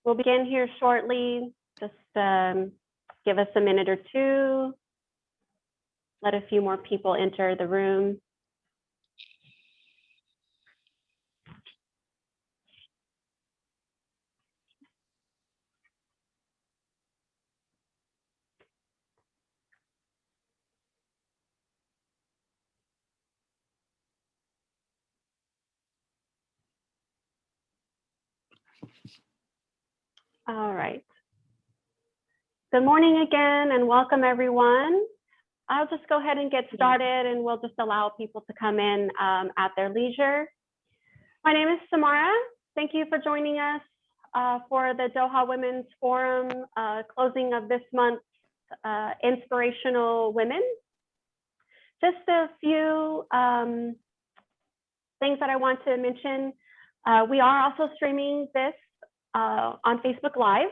We'll begin here shortly. Just give us a minute or two. Let a few more people enter the room. All right. Good morning again and welcome everyone. I'll just go ahead and get started and we'll just allow people to come in at their leisure. My name is Samara. Thank you for joining us for the Doha Women's Forum closing of this month's Inspirational Women. Just a few things that I want to mention. We are also streaming this on Facebook Live.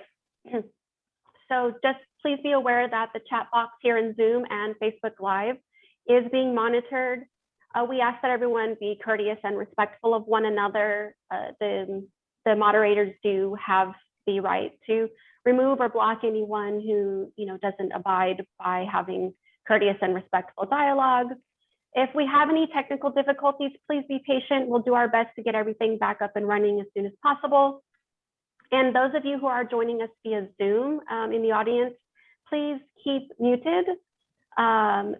So just please be aware that the chat box here in Zoom and Facebook Live is being monitored. We ask that everyone be courteous and respectful of one another. The moderators do have the right to remove or block anyone who doesn't abide by having courteous and respectful dialogue. If we have any technical difficulties, please be patient. We'll do our best to get everything back up and running as soon as possible. And those of you who are joining us via Zoom in the audience, please keep muted.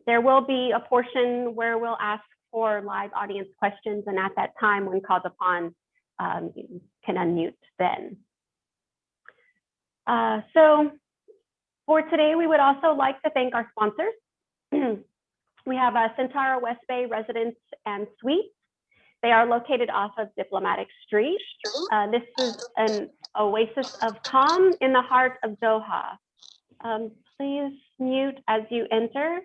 There will be a portion where we'll ask for live audience questions, and at that time, when called upon, you can unmute then. So for today, we would also like to thank our sponsors. We have Centara West Bay Residence and Suites. They are located off of Diplomatic Street. This is an oasis of calm in the heart of Doha. Please mute as you enter.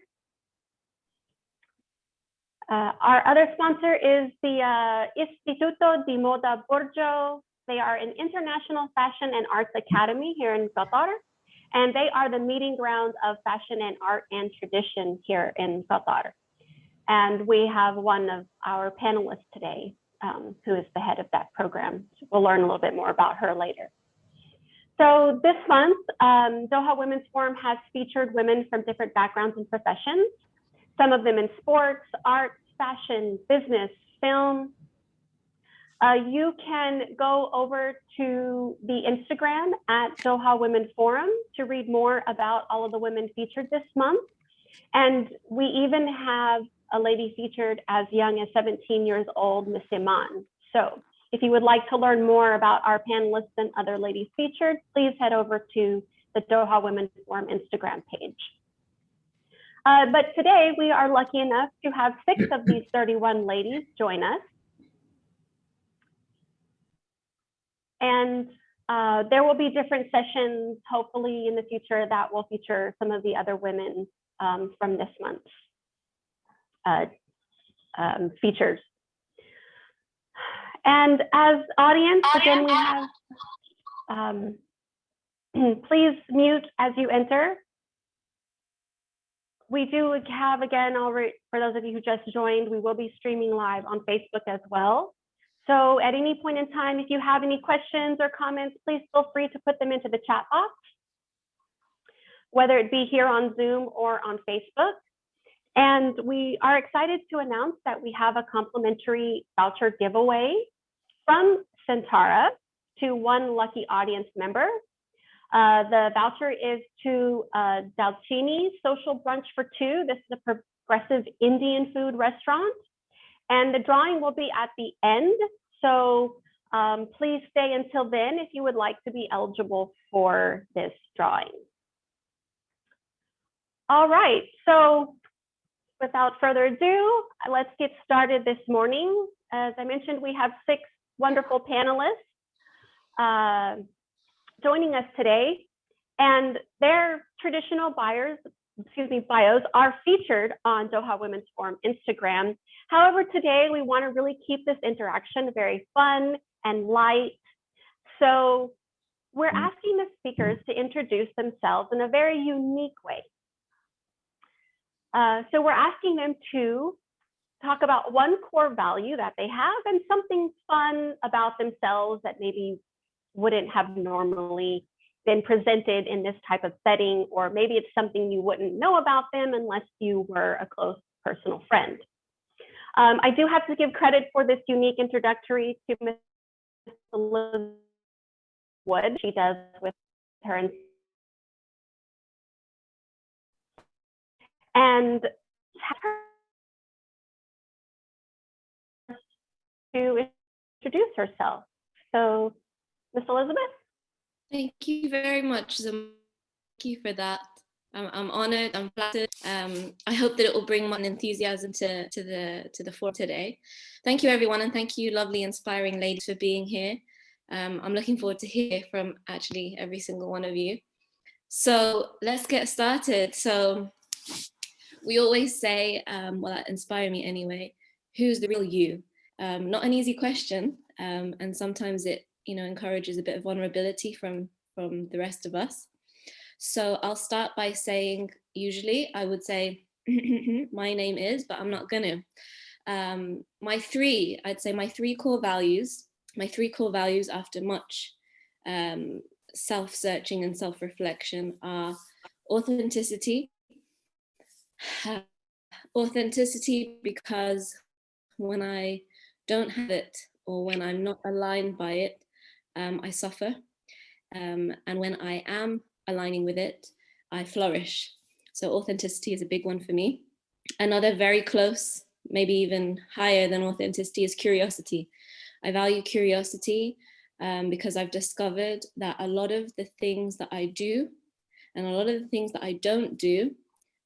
Our other sponsor is the Instituto di Moda Borgio. They are an international fashion and arts academy here in Qatar, and they are the meeting ground of fashion and art and tradition here in Qatar. And we have one of our panelists today who is the head of that program. We'll learn a little bit more about her later. So this month, Doha Women's Forum has featured women from different backgrounds and professions, some of them in sports, arts, fashion, business, film. You can go over to the Instagram at Doha Women Forum to read more about all of the women featured this month. And we even have a lady featured as young as 17 years old, Miss Iman. So if you would like to learn more about our panelists and other ladies featured, please head over to the Doha Women Forum Instagram page. But today we are lucky enough to have 6 of these 31 ladies join us. And there will be different sessions, hopefully in the future, that will feature some of the other women from this month's features. And as audience, again, we have, please mute as you enter. We do have, again, already, for those of you who just joined, we will be streaming live on Facebook as well. So at any point in time, if you have any questions or comments, please feel free to put them into the chat box, whether it be here on Zoom or on Facebook. And we are excited to announce that we have a complimentary voucher giveaway from Centara to one lucky audience member. The voucher is to Dalchini Social Brunch for Two. This is a progressive Indian food restaurant. And the drawing will be at the end. So please stay until then if you would like to be eligible for this drawing. All right, so without further ado, let's get started this morning. As I mentioned, we have 6 wonderful panelists joining us today, and their traditional bios are featured on Doha Women's Forum Instagram. However, today we want to really keep this interaction very fun and light. So we're asking the speakers to introduce themselves in a very unique way. So we're asking them to talk about one core value that they have and something fun about themselves that maybe wouldn't have normally been presented in this type of setting, or maybe it's something you wouldn't know about them unless you were a close personal friend. I do have to give credit for this unique introductory to Ms. Elizabeth Wood. She does with her, and to introduce herself. So, Ms. Elizabeth? Thank you very much, Zam. Thank you for that. I'm honored, I'm flattered. I hope that it will bring more enthusiasm to the forum today. Thank you, everyone, and thank you, lovely, inspiring ladies, for being here. I'm looking forward to hear from actually every single one of you. So let's get started. So we always say, well, that inspire me anyway, who's the real you? Not an easy question, and sometimes it encourages a bit of vulnerability from the rest of us. So I'll start by saying, usually I would say, my name is, but I'm not gonna. My three core values after much self-searching and self-reflection are authenticity. Authenticity because when I don't have it, or when I'm not aligned by it, I suffer. And when I am aligning with it, I flourish. So authenticity is a big one for me. Another very close, maybe even higher than authenticity, is curiosity. I value curiosity because I've discovered that a lot of the things that I do and a lot of the things that I don't do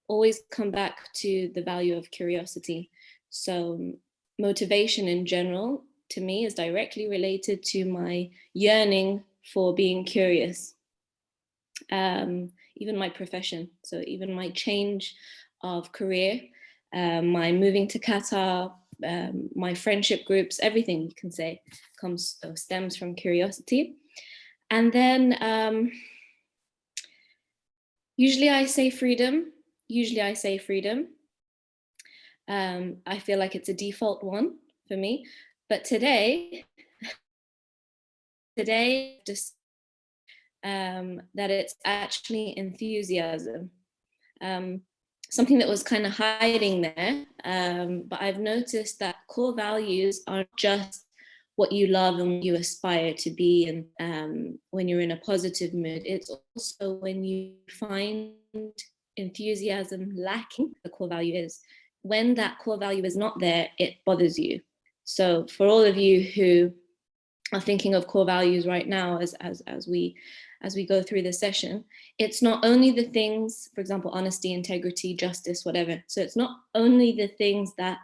always come back to the value of curiosity. So motivation in general, to me, is directly related to my yearning for being curious. Even my profession, so even my change of career, my moving to Qatar, my friendship groups, everything you can say stems from curiosity. And then usually I say freedom. I feel like it's a default one for me, but today just that it's actually enthusiasm. Something that was kind of hiding there, but I've noticed that core values aren't just what you love and what you aspire to be, and when you're in a positive mood. It's also when you find enthusiasm lacking, the core value is. When that core value is not there, it bothers you. So for all of you who are thinking of core values right now as we go through this session, it's not only the things, for example, honesty, integrity, justice, whatever. So it's not only the things that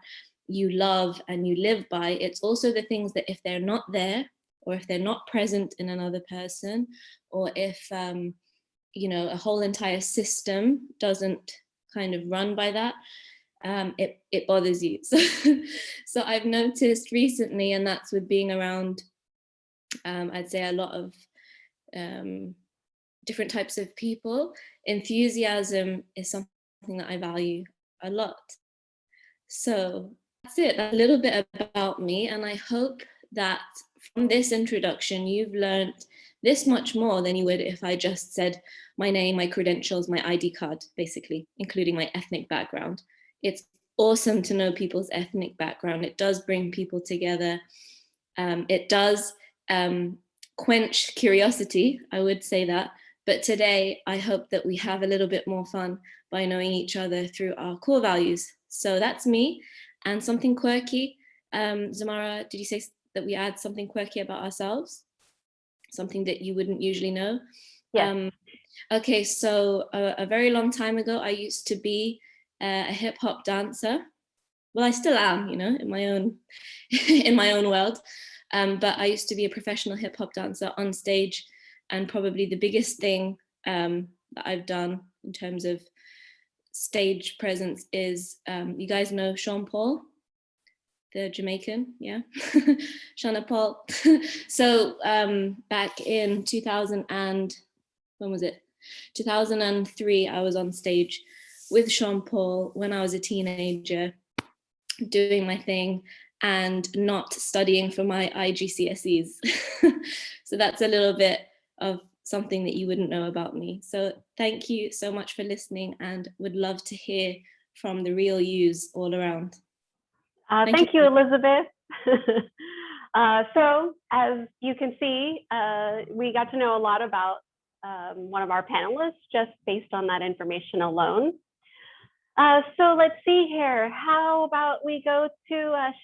you love and you live by, it's also the things that if they're not there, or if they're not present in another person, or if a whole entire system doesn't kind of run by that, it bothers you. So I've noticed recently, and that's with being around, I'd say, a lot of different types of people, enthusiasm is something that I value a lot. So that's it. That's a little bit about me, and I hope that from this introduction you've learned this much more than you would if I just said my name, my credentials, my ID card, basically, including my ethnic background. It's awesome to know people's ethnic background. It does bring people together. It does quench curiosity, I would say that. But today, I hope that we have a little bit more fun by knowing each other through our core values. So that's me. And something quirky. Zamara, did you say that we add something quirky about ourselves? Something that you wouldn't usually know? Yeah. Okay, so a very long time ago, I used to be a hip hop dancer. Well, I still am, in my own world. But I used to be a professional hip hop dancer on stage, and probably the biggest thing that I've done in terms of stage presence is, you guys know Sean Paul, the Jamaican, yeah, Sean Paul. So back in 2003, I was on stage with Sean Paul when I was a teenager, doing my thing. and not studying for my IGCSEs. So that's a little bit of something that you wouldn't know about me. So thank you so much for listening, and would love to hear from the real yous all around. Thank you, Elizabeth. So as you can see, we got to know a lot about one of our panelists just based on that information alone. So let's see here. How about we go to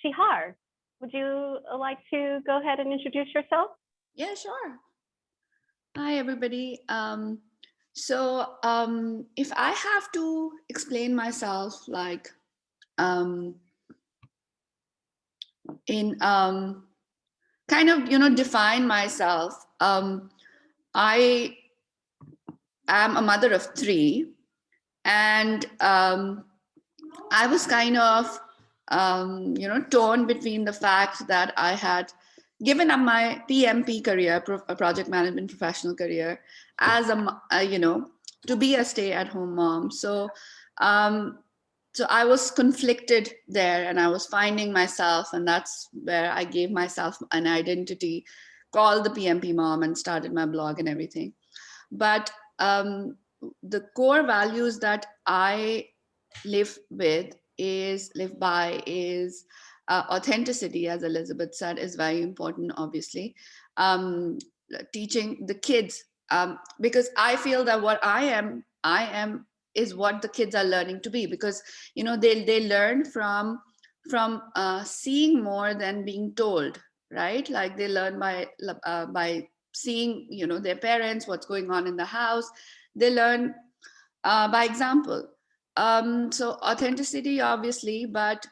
Shihar? Would you like to go ahead and introduce yourself? Yeah, sure. Hi, everybody. If I have to explain myself, like kind of, define myself, I am a mother of 3, and I was kind of, torn between the fact that I had given up my PMP career, project management professional career, as to be a stay-at-home mom. So I was conflicted there, and I was finding myself, and that's where I gave myself an identity called the PMP mom and started my blog and everything. But the core values that I live by is authenticity, as Elizabeth said, is very important, obviously. Teaching the kids, because I feel that what I am is what the kids are learning to be, because they learn from seeing more than being told, right? Like they learn by seeing their parents, what's going on in the house. They learn by example. So authenticity, obviously, but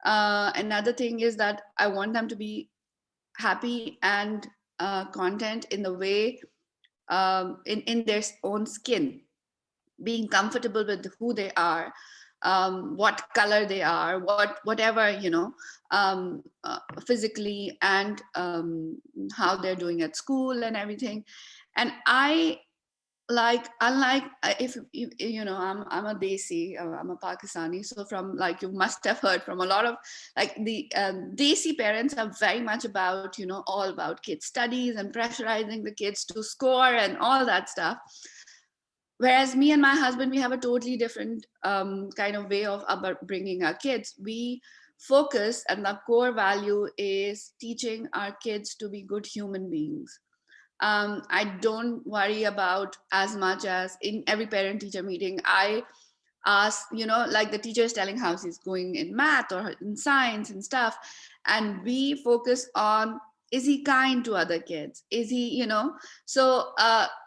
another thing is that I want them to be happy and content in the way, in their own skin, being comfortable with who they are, what color they are, whatever, physically, and how they're doing at school and everything. And I unlike, if I'm a Desi, I'm a Pakistani, so from, like, you must have heard from a lot of, like, the Desi parents are very much about, all about kids' studies and pressurizing the kids to score and all that stuff. Whereas me and my husband, we have a totally different kind of way of bringing our kids. We focus, and the core value is teaching our kids to be good human beings. I don't worry about as much as in every parent teacher meeting, I ask, like the teacher is telling how he's going in math or in science and stuff. And we focus on, is he kind to other kids? Is he, so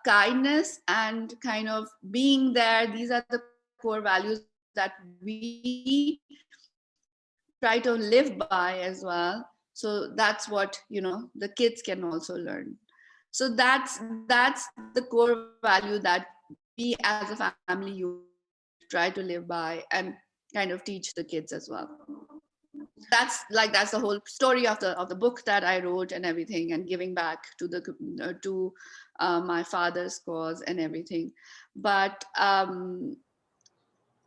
kindness and kind of being there, these are the core values that we try to live by as well. So that's what, the kids can also learn. So that's the core value that we as a family you try to live by and kind of teach the kids as well. That's the whole story of the book that I wrote and everything, and giving back to my father's cause and everything. But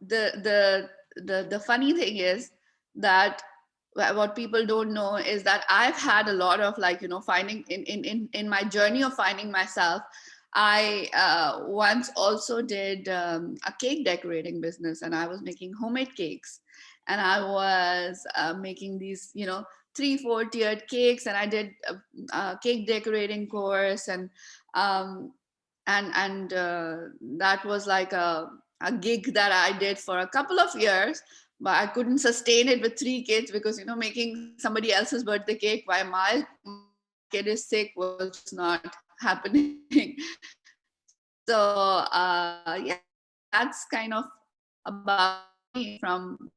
the funny thing is that what people don't know is that I've had a lot of, like, finding in my journey of finding myself. I once also did a cake decorating business, and I was making homemade cakes, and I was making these 3-4 tiered cakes, and I did a cake decorating course, and that was like a gig that I did for a couple of years. But I couldn't sustain it with 3 kids, because making somebody else's birthday cake while my kid is sick was just not happening. So yeah, that's kind of about me, from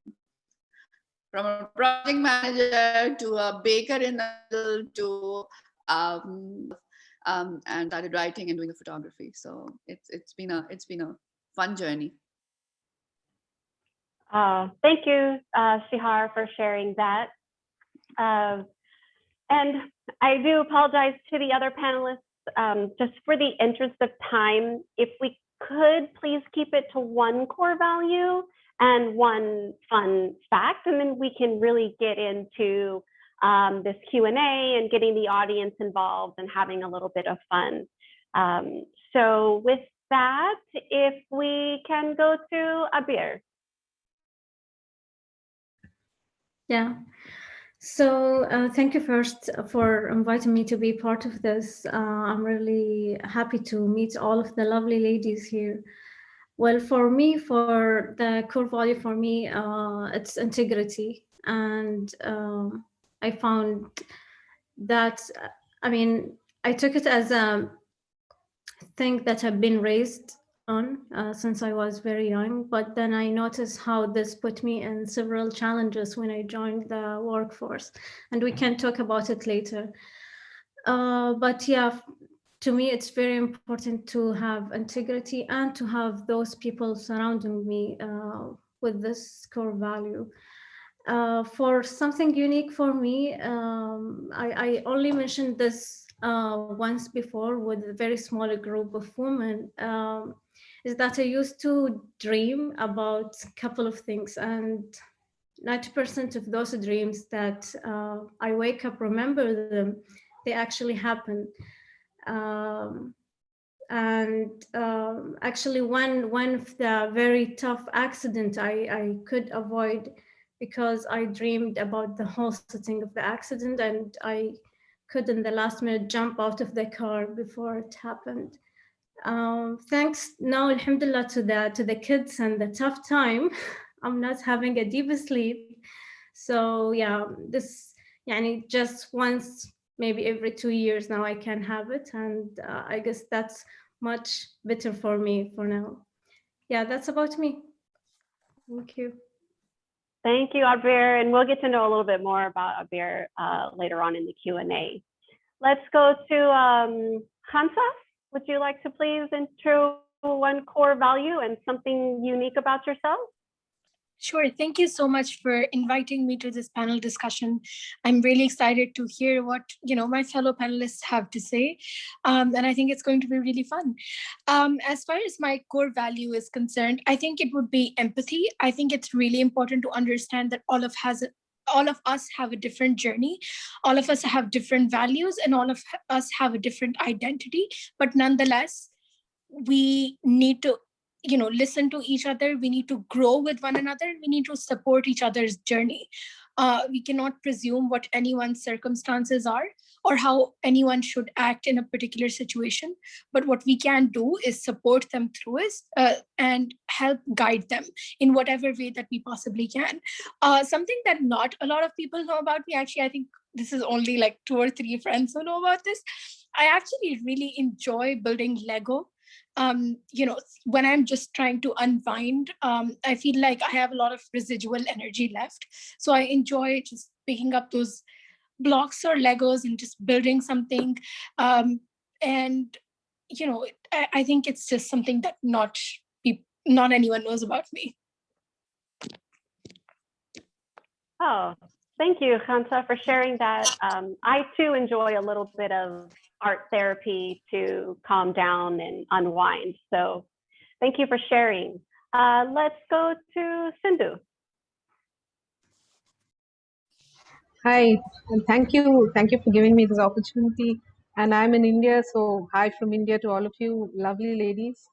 a project manager to a baker in the middle to and started writing and doing the photography. So it's been a fun journey. Thank you, Shihar, for sharing that. And I do apologize to the other panelists, just for the interest of time. If we could please keep it to one core value and one fun fact, and then we can really get into this Q&A and getting the audience involved and having a little bit of fun. So with that, if we can go to Abir. Yeah. So thank you first for inviting me to be part of this. I'm really happy to meet all of the lovely ladies here. Well, for me, for the core value for me, it's integrity. And I found that, I mean, I took it as a thing that I've been raised on since I was very young, but then I noticed how this put me in several challenges when I joined the workforce, and we can talk about it later. But yeah, to me, it's very important to have integrity and to have those people surrounding me with this core value. For something unique for me, I only mentioned this once before with a very small group of women, is that I used to dream about a couple of things, and 90% of those dreams that I wake up, remember them, they actually happen. Actually one of the very tough accident I could avoid because I dreamed about the whole setting of the accident, and I could in the last minute jump out of the car before it happened. Thanks now, alhamdulillah, to the kids and the tough time, I'm not having a deep sleep. So yeah, this yani just once, maybe every 2 years now I can have it, and I guess that's much better for me for now. Yeah, that's about me. Thank you. Thank you, Abir, and we'll get to know a little bit more about Abir later on in the Q&A. Let's go to Khansa. Would you like to please intro one core value and something unique about yourself? Sure. Thank you so much for inviting me to this panel discussion. I'm really excited to hear what my fellow panelists have to say, and I think it's going to be really fun. As far as my core value is concerned, I think it would be empathy. I think it's really important to understand that all of us have a different journey, all of us have different values, and all of us have a different identity. But nonetheless, we need to listen to each other. We need to grow with one another. We need to support each other's journey. We cannot presume what anyone's circumstances are or how anyone should act in a particular situation. But what we can do is support them through it and help guide them in whatever way that we possibly can. Something that not a lot of people know about me, actually, I think this is only like 2 or 3 friends who know about this. I actually really enjoy building Lego. When I'm just trying to unwind, I feel like I have a lot of residual energy left. So I enjoy just picking up those blocks or Legos and just building something. I think it's just something that not anyone knows about me. Oh, thank you, Khansa, for sharing that. I too enjoy a little bit of art therapy to calm down and unwind. So thank you for sharing. Let's go to Sindhu. Hi, and thank you for giving me this opportunity. And I'm in India, so hi from India to all of you lovely ladies.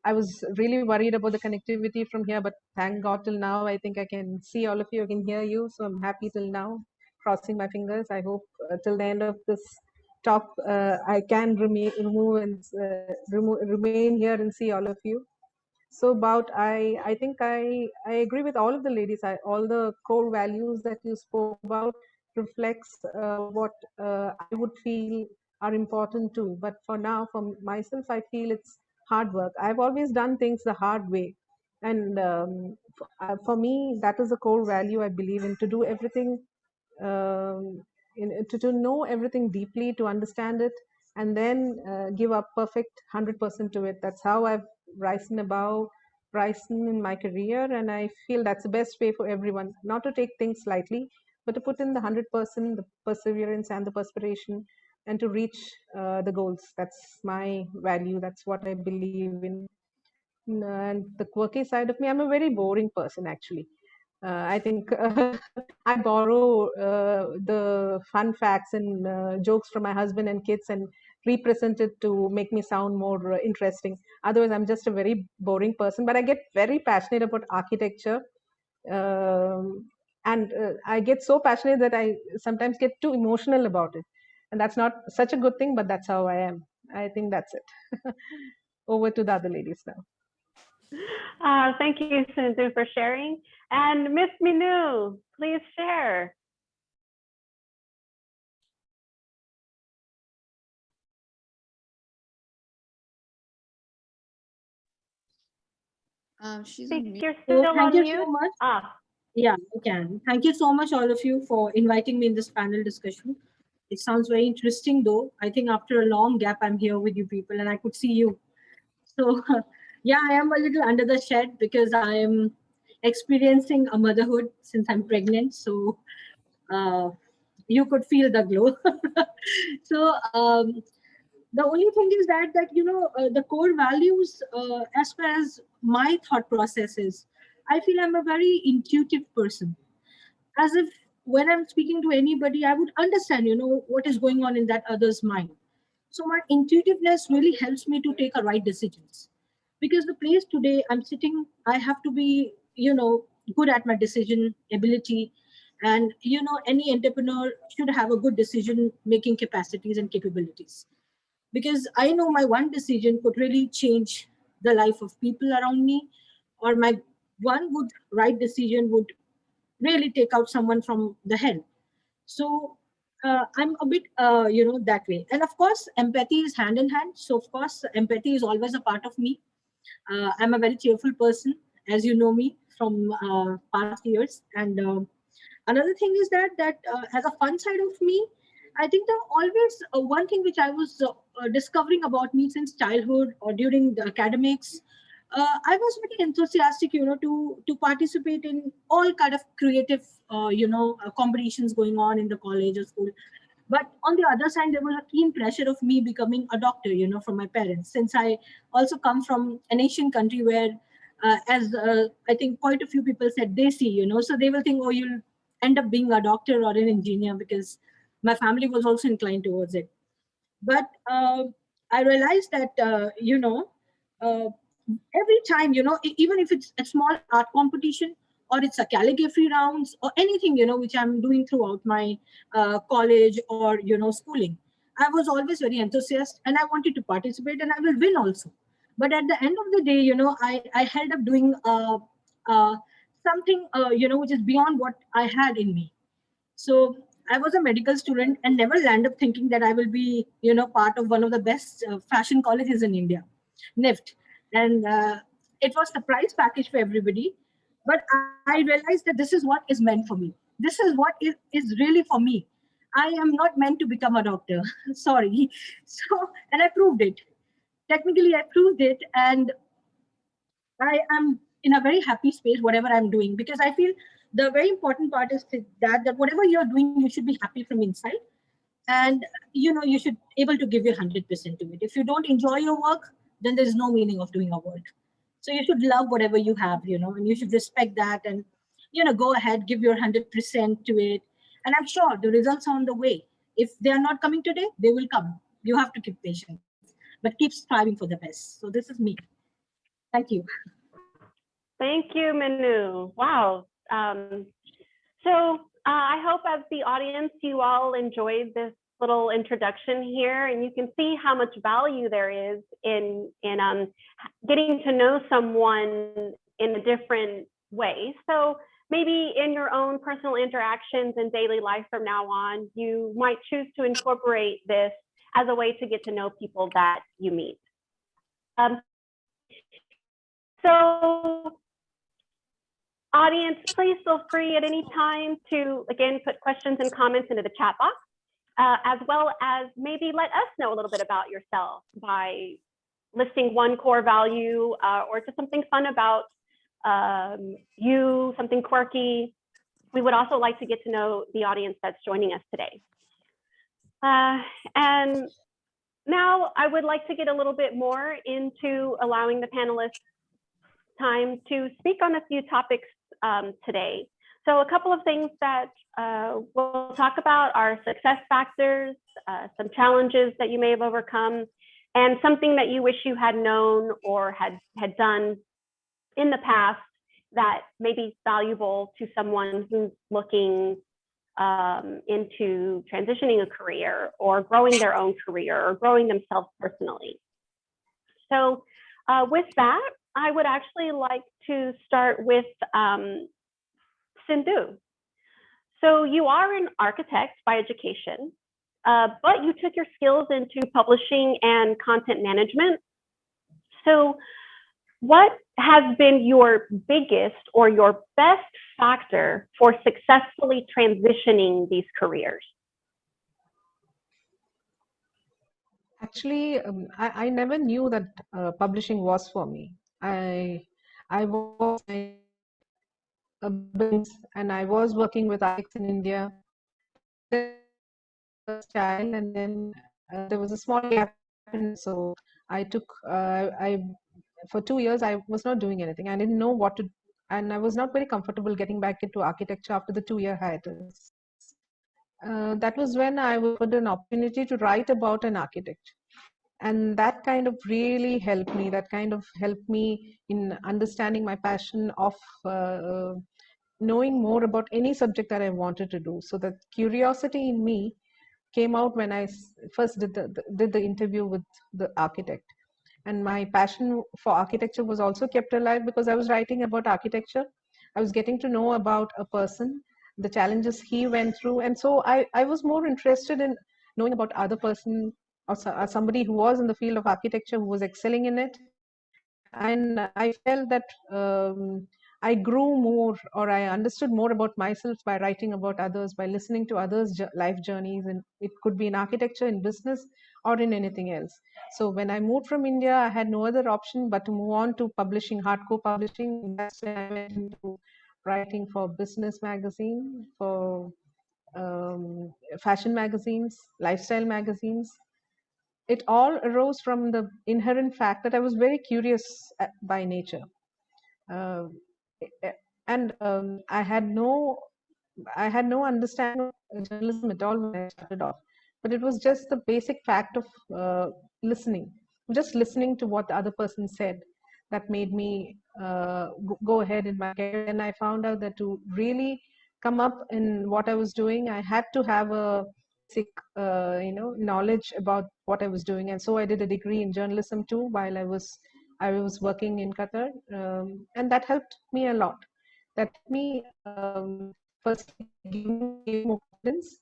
I was really worried about the connectivity from here, but thank God till now, I think I can see all of you, I can hear you. So I'm happy till now, crossing my fingers. I hope till the end of this talk, I can remain here and see all of you. So about, I think I agree with all of the ladies. All the core values that you spoke about reflects what I would feel are important too. But for now, for myself, I feel it's hard work. I've always done things the hard way. And for me, that is a core value I believe in, to do everything, to know everything deeply, to understand it, and then give up perfect 100% to it. That's how I've risen in my career, and I feel that's the best way for everyone, not to take things lightly, but to put in the 100%, the perseverance and the perspiration, and to reach the goals. That's my value. That's what I believe in. And the quirky side of me, I'm a very boring person actually. I think I borrow the fun facts and jokes from my husband and kids and represent it to make me sound more interesting. Otherwise, I'm just a very boring person, but I get very passionate about architecture. And I get so passionate that I sometimes get too emotional about it. And that's not such a good thing, but that's how I am. I think that's it. Over to the other ladies now. Thank you, Sindhu, for sharing. And Miss Minu, please share. She's I on think mute. you're So still thank on you mute. so much. Ah, Yeah, you can. Thank you so much, all of you, for inviting me in this panel discussion. It sounds very interesting, though. I think after a long gap, I'm here with you people, and I could see you. So, yeah, I am a little under the shed because I am experiencing a motherhood since I'm pregnant. So, uh, you could feel the glow. So, the only thing is that the core values, as far as my thought process is, I feel I'm a very intuitive person, as if when I'm speaking to anybody, I would understand, what is going on in that other's mind. So my intuitiveness really helps me to take a right decisions. Because the place today I'm sitting, I have to be, good at my decision ability. And any entrepreneur should have a good decision making capacities and capabilities. Because I know my one decision could really change the life of people around me, or my one good right decision would really take out someone from the hell. So I'm a bit, that way. And of course, empathy is hand in hand. So of course, empathy is always a part of me. I'm a very cheerful person, as you know me from past years. And another thing is that as a fun side of me, I think there always one thing which I was discovering about me since childhood or during the academics. I was very enthusiastic, to participate in all kind of creative, competitions going on in the college or school. But on the other side, there was a keen pressure of me becoming a doctor, from my parents, since I also come from an Asian country where, as I think quite a few people said, they see, so they will think, oh, you'll end up being a doctor or an engineer, because my family was also inclined towards it. But I realized that, uh, every time, even if it's a small art competition or it's a calligraphy rounds or anything, which I'm doing throughout my college or, schooling, I was always very enthusiastic and I wanted to participate and I will win also. But at the end of the day, I held up doing uh, something, which is beyond what I had in me. So I was a medical student and never landed up thinking that I will be, part of one of the best fashion colleges in India, NIFT. And it was surprise package for everybody. But I realized that this is what is meant for me. This is what is really for me. I am not meant to become a doctor. Sorry. So, and I proved it. Technically, I proved it. And I am in a very happy space, whatever I'm doing, because I feel the very important part is that whatever you're doing, you should be happy from inside. And, you should able to give your 100% to it. If you don't enjoy your work, then there's no meaning of doing a work. So you should love whatever you have, and you should respect that and, go ahead, give your 100% to it. And I'm sure the results are on the way. If they are not coming today, they will come. You have to keep patience, but keep striving for the best. So this is me. Thank you. thank you, Minu. Wow. So I hope as the audience, you all enjoyed this little introduction here, and you can see how much value there is in getting to know someone in a different way. So maybe in your own personal interactions and daily life from now on, you might choose to incorporate this as a way to get to know people that you meet. So audience, please feel free at any time to, again, put questions and comments into the chat box, as well as maybe let us know a little bit about yourself by listing one core value or just something fun about you, something quirky. We would also like to get to know the audience that's joining us today. And now I would like to get a little bit more into allowing the panelists time to speak on a few topics today. So a couple of things that we'll talk about are success factors, some challenges that you may have overcome, and something that you wish you had known or had done in the past that may be valuable to someone who's looking into transitioning a career or growing their own career or growing themselves personally. So with that, I would actually like to start with Sindhu. So you are an architect by education, but you took your skills into publishing and content management. So what has been your biggest or your best factor for successfully transitioning these careers? Actually, I never knew that publishing was for me. I was a business and I was working with architects in India. First child, and then there was a small gap, and so I took for 2 years I was not doing anything. I didn't know what to, and I was not very comfortable getting back into architecture after the 2-year hiatus. That was when I was offered an opportunity to write about an architect, and that kind of really helped me. That kind of helped me in understanding my passion of knowing more about any subject that I wanted to do. So that curiosity in me came out when I first did the interview with the architect. And my passion for architecture was also kept alive because I was writing about architecture. I was getting to know about a person, the challenges he went through. And so I was more interested in knowing about other person or somebody who was in the field of architecture who was excelling in it. And I felt that I grew more, or I understood more about myself by writing about others, by listening to others' life journeys. And it could be in architecture, in business, or in anything else. So when I moved from India, I had no other option but to move on to publishing, hardcore publishing. That's when I went into writing for business magazine, for fashion magazines, lifestyle magazines. It all arose from the inherent fact that I was very curious by nature. Uh, and I had no understanding of journalism at all when I started off, but it was just the basic fact of listening, just listening to what the other person said, that made me go ahead in my career. And I found out that to really come up in what I was doing, I had to have a basic, knowledge about what I was doing. And so I did a degree in journalism too while I was working in Qatar, and that helped me a lot. That me first gave me more confidence.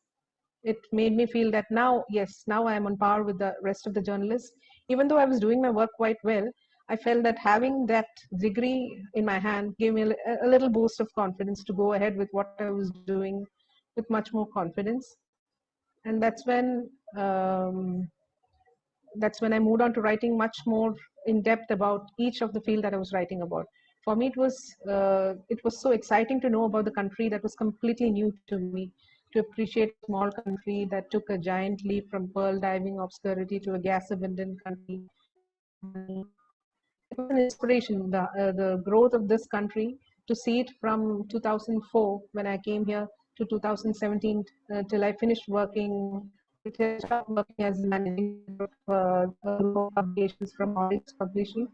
It made me feel that now, yes, now I am on par with the rest of the journalists. Even though I was doing my work quite well, I felt that having that degree in my hand gave me a little boost of confidence to go ahead with what I was doing with much more confidence. And that's when I moved on to writing much more in depth about each of the field that I was writing about. For me, it was so exciting to know about the country that was completely new to me, to appreciate a small country that took a giant leap from pearl diving obscurity to a gas-abundant country. It was an inspiration, the growth of this country, to see it from 2004 when I came here to 2017 till I finished working. I started working as managing director of a group of publications from Oryx Publishing.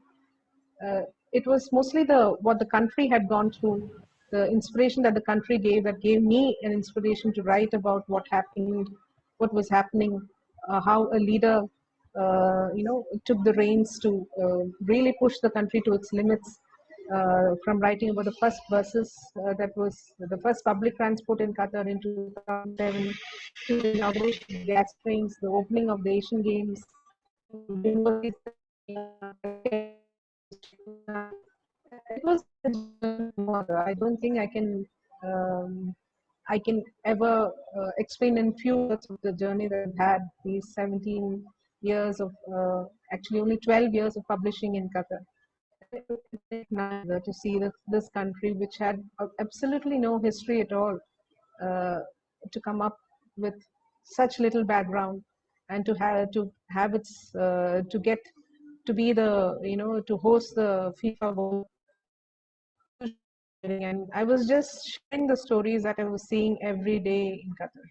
It was mostly what the country had gone through, the inspiration that the country gave, that gave me an inspiration to write about what happened, what was happening, how a leader, took the reins to really push the country to its limits. From writing about the first buses, that was the first public transport in Qatar in 2007, to the inauguration of gas trains, the opening of the Asian Games, it was I don't think I can ever explain in few words of the journey that I've had these 17 years of actually only 12 years of publishing in Qatar. To see this country, which had absolutely no history at all, to come up with such little background, and to have its to get to be the to host the FIFA World and I was just sharing the stories that I was seeing every day in Qatar.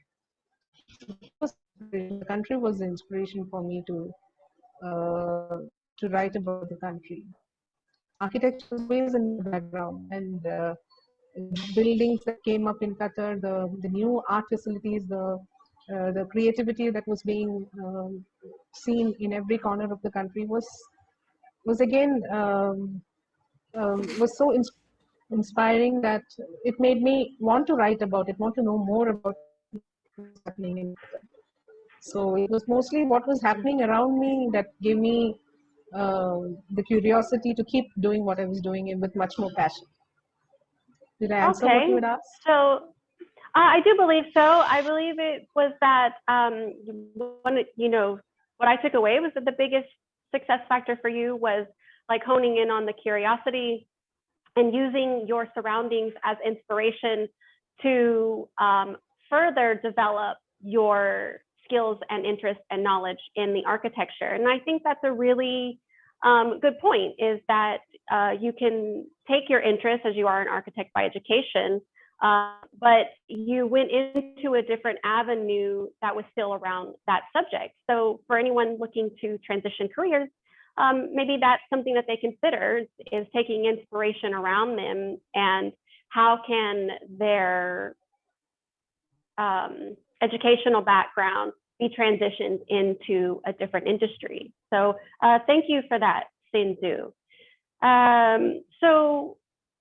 The country was the inspiration for me to write about the country. Architecture was always in the background, and buildings that came up in Qatar, the new art facilities, the creativity that was being seen in every corner of the country was again was so inspiring that it made me want to write about it, want to know more about what's happening in Qatar. So it was mostly what was happening around me that gave me the curiosity to keep doing what I was doing with much more passion. Did I answer what you had asked? So I do believe so. I believe it was that what I took away was that the biggest success factor for you was like honing in on the curiosity and using your surroundings as inspiration to further develop your skills and interest and knowledge in the architecture. And I think that's a really good point, is that you can take your interest, as you are an architect by education, but you went into a different avenue that was still around that subject. So for anyone looking to transition careers, maybe that's something that they consider, is taking inspiration around them and how can their educational background be transitioned into a different industry. So thank you for that, Sindhu. So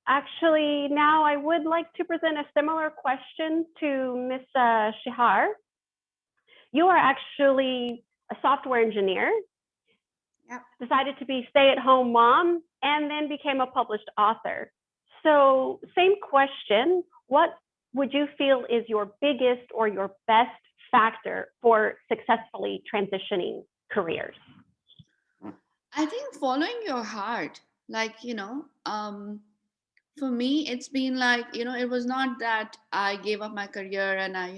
actually now I would like to present a similar question to Ms. Shihar. You are actually a software engineer, decided to be stay-at-home mom, and then became a published author. So same question, what would you feel is your biggest or your best factor for successfully transitioning careers? I think following your heart, for me, it's been like, it was not that I gave up my career and I,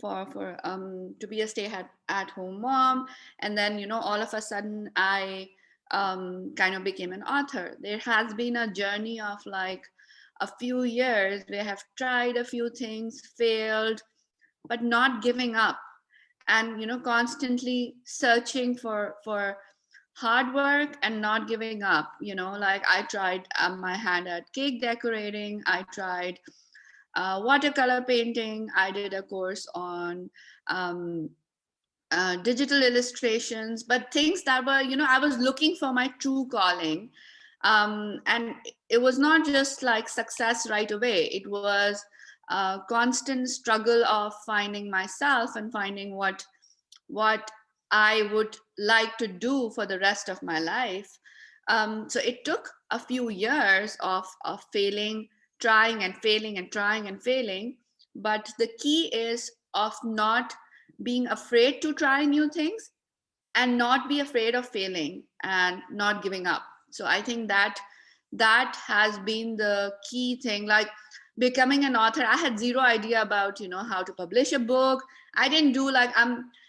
to be a stay-at-home mom, and then, all of a sudden I kind of became an author. There has been a journey of like a few years where I have tried a few things, failed, but not giving up, and constantly searching for hard work and not giving up. Like I tried my hand at cake decorating, I tried watercolor painting, I did a course on digital illustrations, but things that were, I was looking for my true calling. And it was not just like success right away. It was a constant struggle of finding myself and finding what I would like to do for the rest of my life. So it took a few years of failing, trying and failing and trying and failing. But the key is of not being afraid to try new things and not be afraid of failing and not giving up. So I think that has been the key thing. Like becoming an author, I had zero idea about, how to publish a book. I didn't do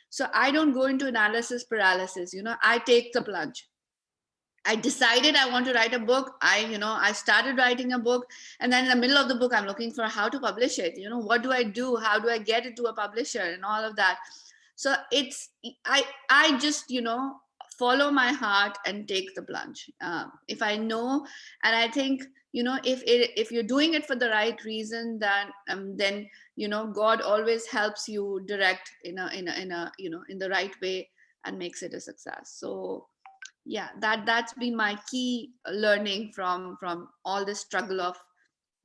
so I don't go into analysis paralysis. I take the plunge. I decided I want to write a book. I started writing a book, and then in the middle of the book, I'm looking for how to publish it. What do I do? How do I get it to a publisher and all of that? So I just, follow my heart and take the plunge. If I know, and I think, if you're doing it for the right reason, then God always helps you direct in the right way and makes it a success. So yeah, that's been my key learning from all this struggle of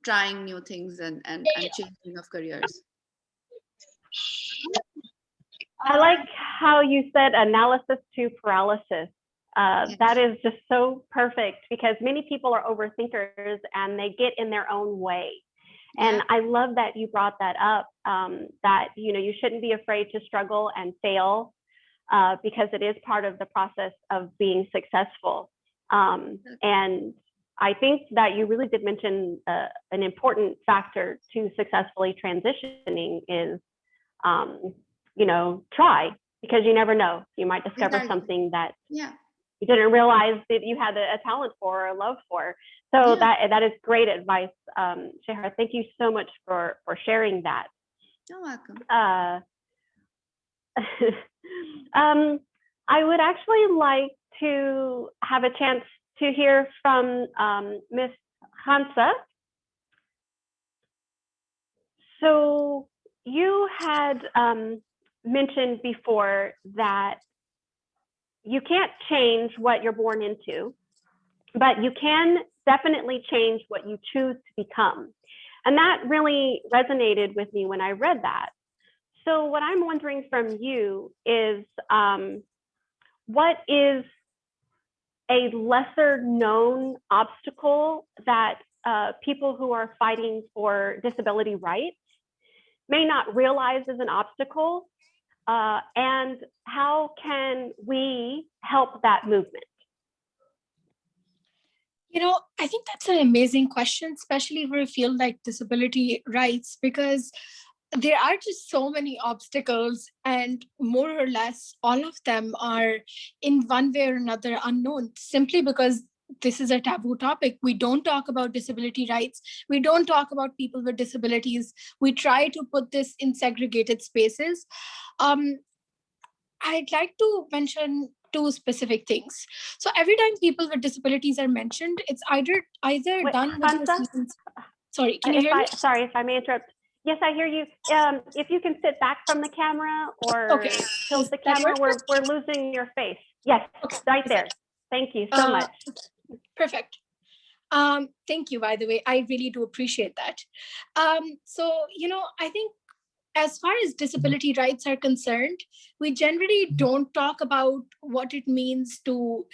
trying new things and changing of careers. I like how you said analysis to paralysis. Yes. That is just so perfect, because many people are overthinkers and they get in their own way. And I love that you brought that up, that you shouldn't be afraid to struggle and fail, because it is part of the process of being successful. And I think that you really did mention an important factor to successfully transitioning is, try, because you never know. You might discover something that you didn't realize that you had a talent for or a love for. So that is great advice, Shehra. Thank you so much for sharing that. You're welcome. I would actually like to have a chance to hear from Ms. Hansa. So you had mentioned before that you can't change what you're born into, but you can definitely change what you choose to become. And that really resonated with me when I read that. So what I'm wondering from you is, what is a lesser known obstacle that people who are fighting for disability rights may not realize is an obstacle, and how can we help that movement? I think that's an amazing question, especially for a field like disability rights, because there are just so many obstacles, and more or less all of them are in one way or another unknown, simply because this is a taboo topic. We don't talk about disability rights. We don't talk about people with disabilities. We try to put this in segregated spaces. I'd like to mention two specific things. So every time people with disabilities are mentioned, it's either Wait, done with Hansa? Sorry, can you hear me? Sorry if I may interrupt. Yes, I hear you. If you can sit back from the camera or Okay. tilt the camera, we're losing your face. Yes, Okay, right there. Thank you so much. Perfect. Thank you, by the way. I really do appreciate that. So, I think as far as disability rights are concerned, we generally don't talk about what it means to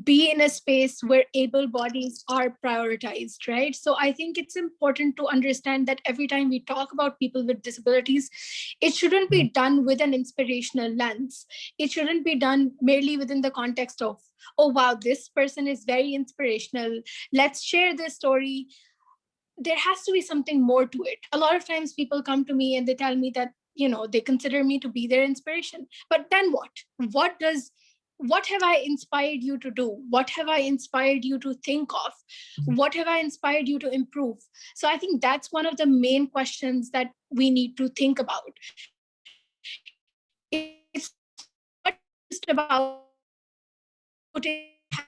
be in a space where able bodies are prioritized, right? So I think it's important to understand that every time we talk about people with disabilities, it shouldn't be done with an inspirational lens. It shouldn't be done merely within the context of, oh, wow, this person is very inspirational. Let's share this story. There has to be something more to it. A lot of times people come to me and they tell me that, they consider me to be their inspiration. But then what? What have I inspired you to do? What have I inspired you to think of? What have I inspired you to improve? So I think that's one of the main questions that we need to think about. It's not just about putting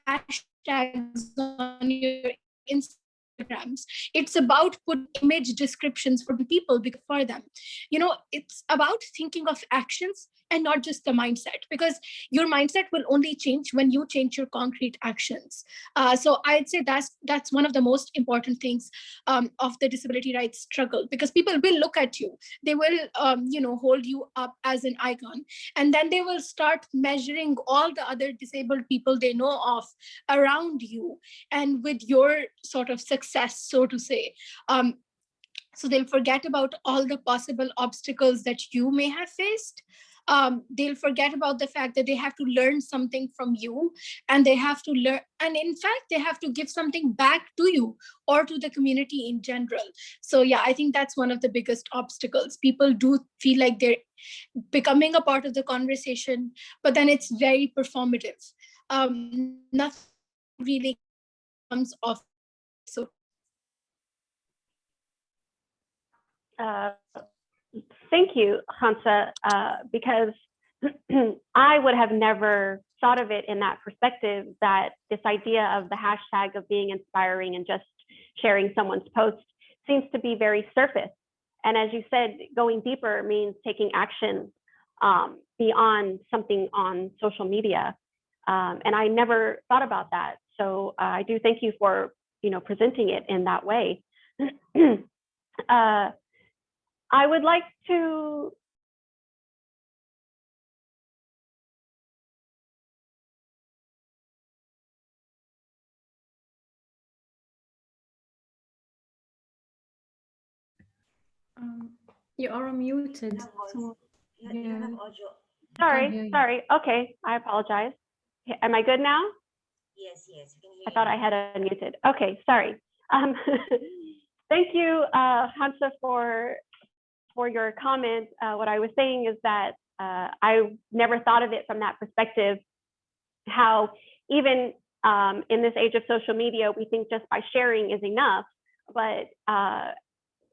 hashtags on your Instagrams. It's about putting image descriptions for people for them. It's about thinking of actions and not just the mindset, because your mindset will only change when you change your concrete actions. So I'd say that's one of the most important things of the disability rights struggle, because people will look at you, they will hold you up as an icon, and then they will start measuring all the other disabled people they know of around you, and with your sort of success, so to say. So they'll forget about all the possible obstacles that you may have faced. They'll forget about the fact that they have to learn something from you, and they have to learn, and in fact, they have to give something back to you or to the community in general. So yeah, I think that's one of the biggest obstacles. People do feel like they're becoming a part of the conversation, but then it's very performative. Nothing really comes off. So Thank you, Hansa, because I would have never thought of it in that perspective, that this idea of the hashtag of being inspiring and just sharing someone's post seems to be very surface. And as you said, going deeper means taking action beyond something on social media. And I never thought about that. So I do thank you for presenting it in that way. I would like to you are muted. So, you have audio. Sorry. Okay, I apologize. Am I good now? Yes, you can hear. I thought I had unmuted. Okay, sorry. Thank you, Hansa, for your comment. What I was saying is that I never thought of it from that perspective, how even in this age of social media, we think just by sharing is enough, but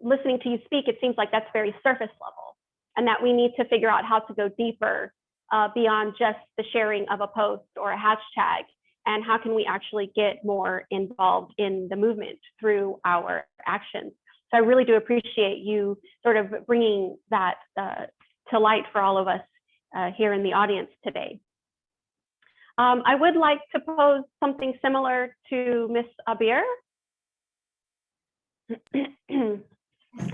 listening to you speak, it seems like that's very surface level, and that we need to figure out how to go deeper beyond just the sharing of a post or a hashtag, and how can we actually get more involved in the movement through our actions. So I really do appreciate you sort of bringing that to light for all of us here in the audience today. I would like to pose something similar to Ms. Abir.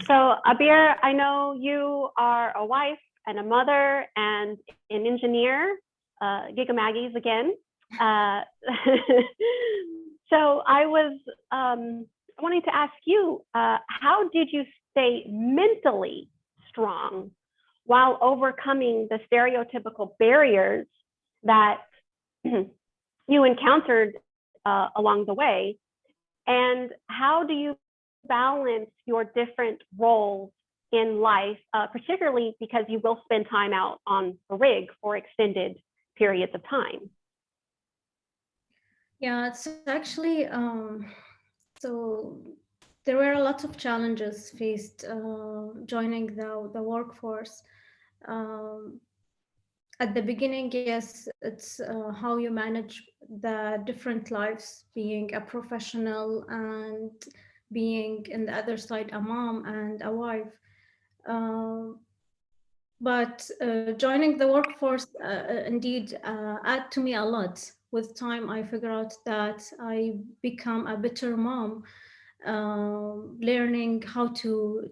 So Abir, I know you are a wife and a mother and an engineer, Giga Maggies again. So I was wanting to ask you, how did you stay mentally strong while overcoming the stereotypical barriers that you encountered along the way? And how do you balance your different roles in life, particularly because you will spend time out on the rig for extended periods of time? Yeah, it's actually, so there were a lot of challenges faced joining the workforce. At the beginning, yes, it's how you manage the different lives, being a professional and being in the other side a mom and a wife. But joining the workforce indeed add to me a lot. With time, I figure out that I become a better mom, learning how to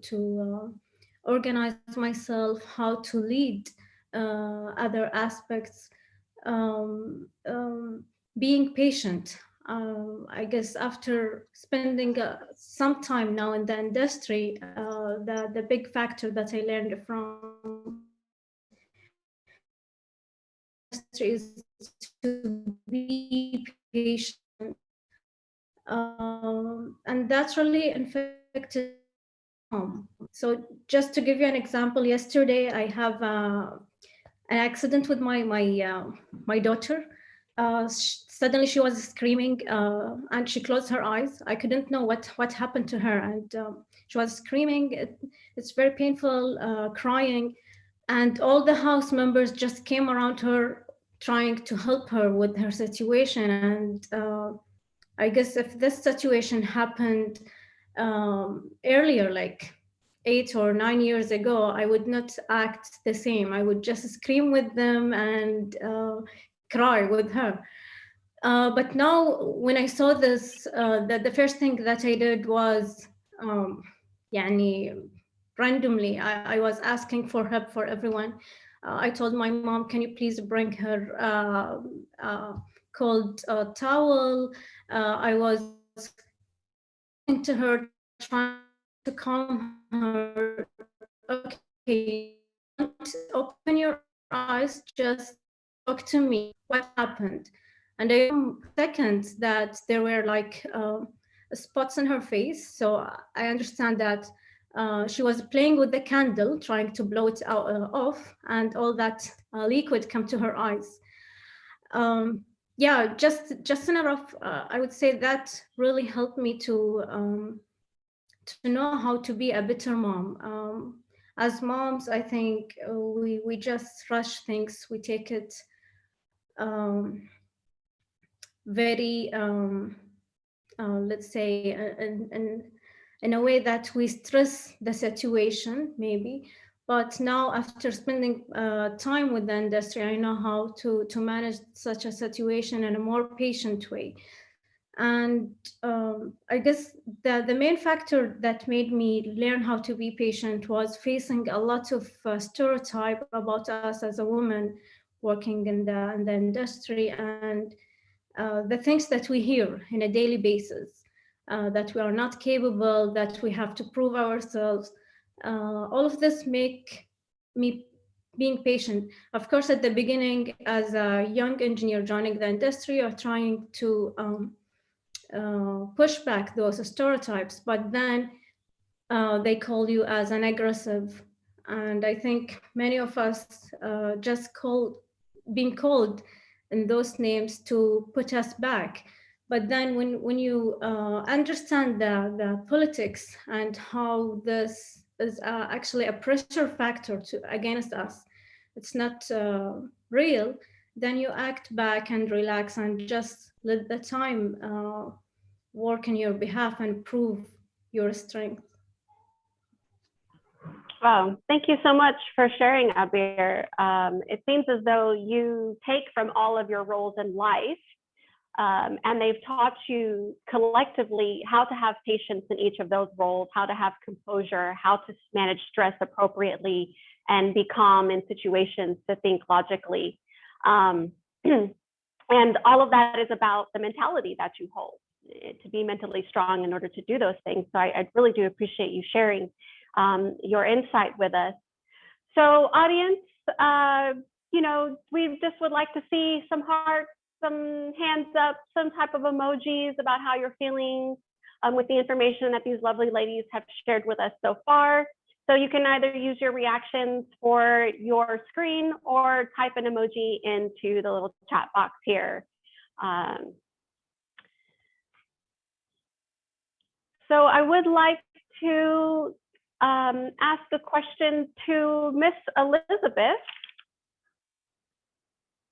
organize myself, how to lead other aspects, being patient. I guess after spending some time now in the industry, the big factor that I learned from industry is to be patient, and that's really infected home. So just to give you an example, yesterday I have an accident with my daughter. Suddenly she was screaming and she closed her eyes. I couldn't know what happened to her, and she was screaming. It's very painful, crying, and all the house members just came around her trying to help her with her situation. And I guess if this situation happened earlier, like 8 or 9 years ago, I would not act the same. I would just scream with them and cry with her. But now when I saw this, the first thing that I did was randomly, I was asking for help for everyone. I told my mom, can you please bring her cold towel? I was to her, trying to calm her. Okay, don't open your eyes, just talk to me. What happened? And I seconds that there were like spots on her face. So I understand that she was playing with the candle, trying to blow it out, off, and all that liquid come to her eyes. Yeah, just in a rough, I would say that really helped me to know how to be a better mom. As moms, I think we just rush things. We take it very, let's say, in a way that we stress the situation, maybe. But now, after spending time with the industry, I know how to manage such a situation in a more patient way. And I guess the main factor that made me learn how to be patient was facing a lot of stereotype about us as a woman working in the industry, and the things that we hear on a daily basis, that we are not capable, that we have to prove ourselves. All of this make me being patient. Of course, at the beginning, as a young engineer joining the industry, or trying to push back those stereotypes, but then they call you as an aggressive. And I think many of us just being called in those names to put us back. But then when you understand the politics and how this is actually a pressure factor against us, it's not real, then you act back and relax and just let the time work in your behalf and prove your strength. Wow, thank you so much for sharing, Abir. It seems as though you take from all of your roles in life, and they've taught you collectively how to have patience in each of those roles, how to have composure, how to manage stress appropriately, and be calm in situations, to think logically. And all of that is about the mentality that you hold, to be mentally strong in order to do those things. So I really do appreciate you sharing your insight with us. So audience, we just would like to see some hearts, some hands up, some type of emojis about how you're feeling with the information that these lovely ladies have shared with us so far. So you can either use your reactions for your screen or type an emoji into the little chat box here. So I would like to ask a question to Miss Elizabeth.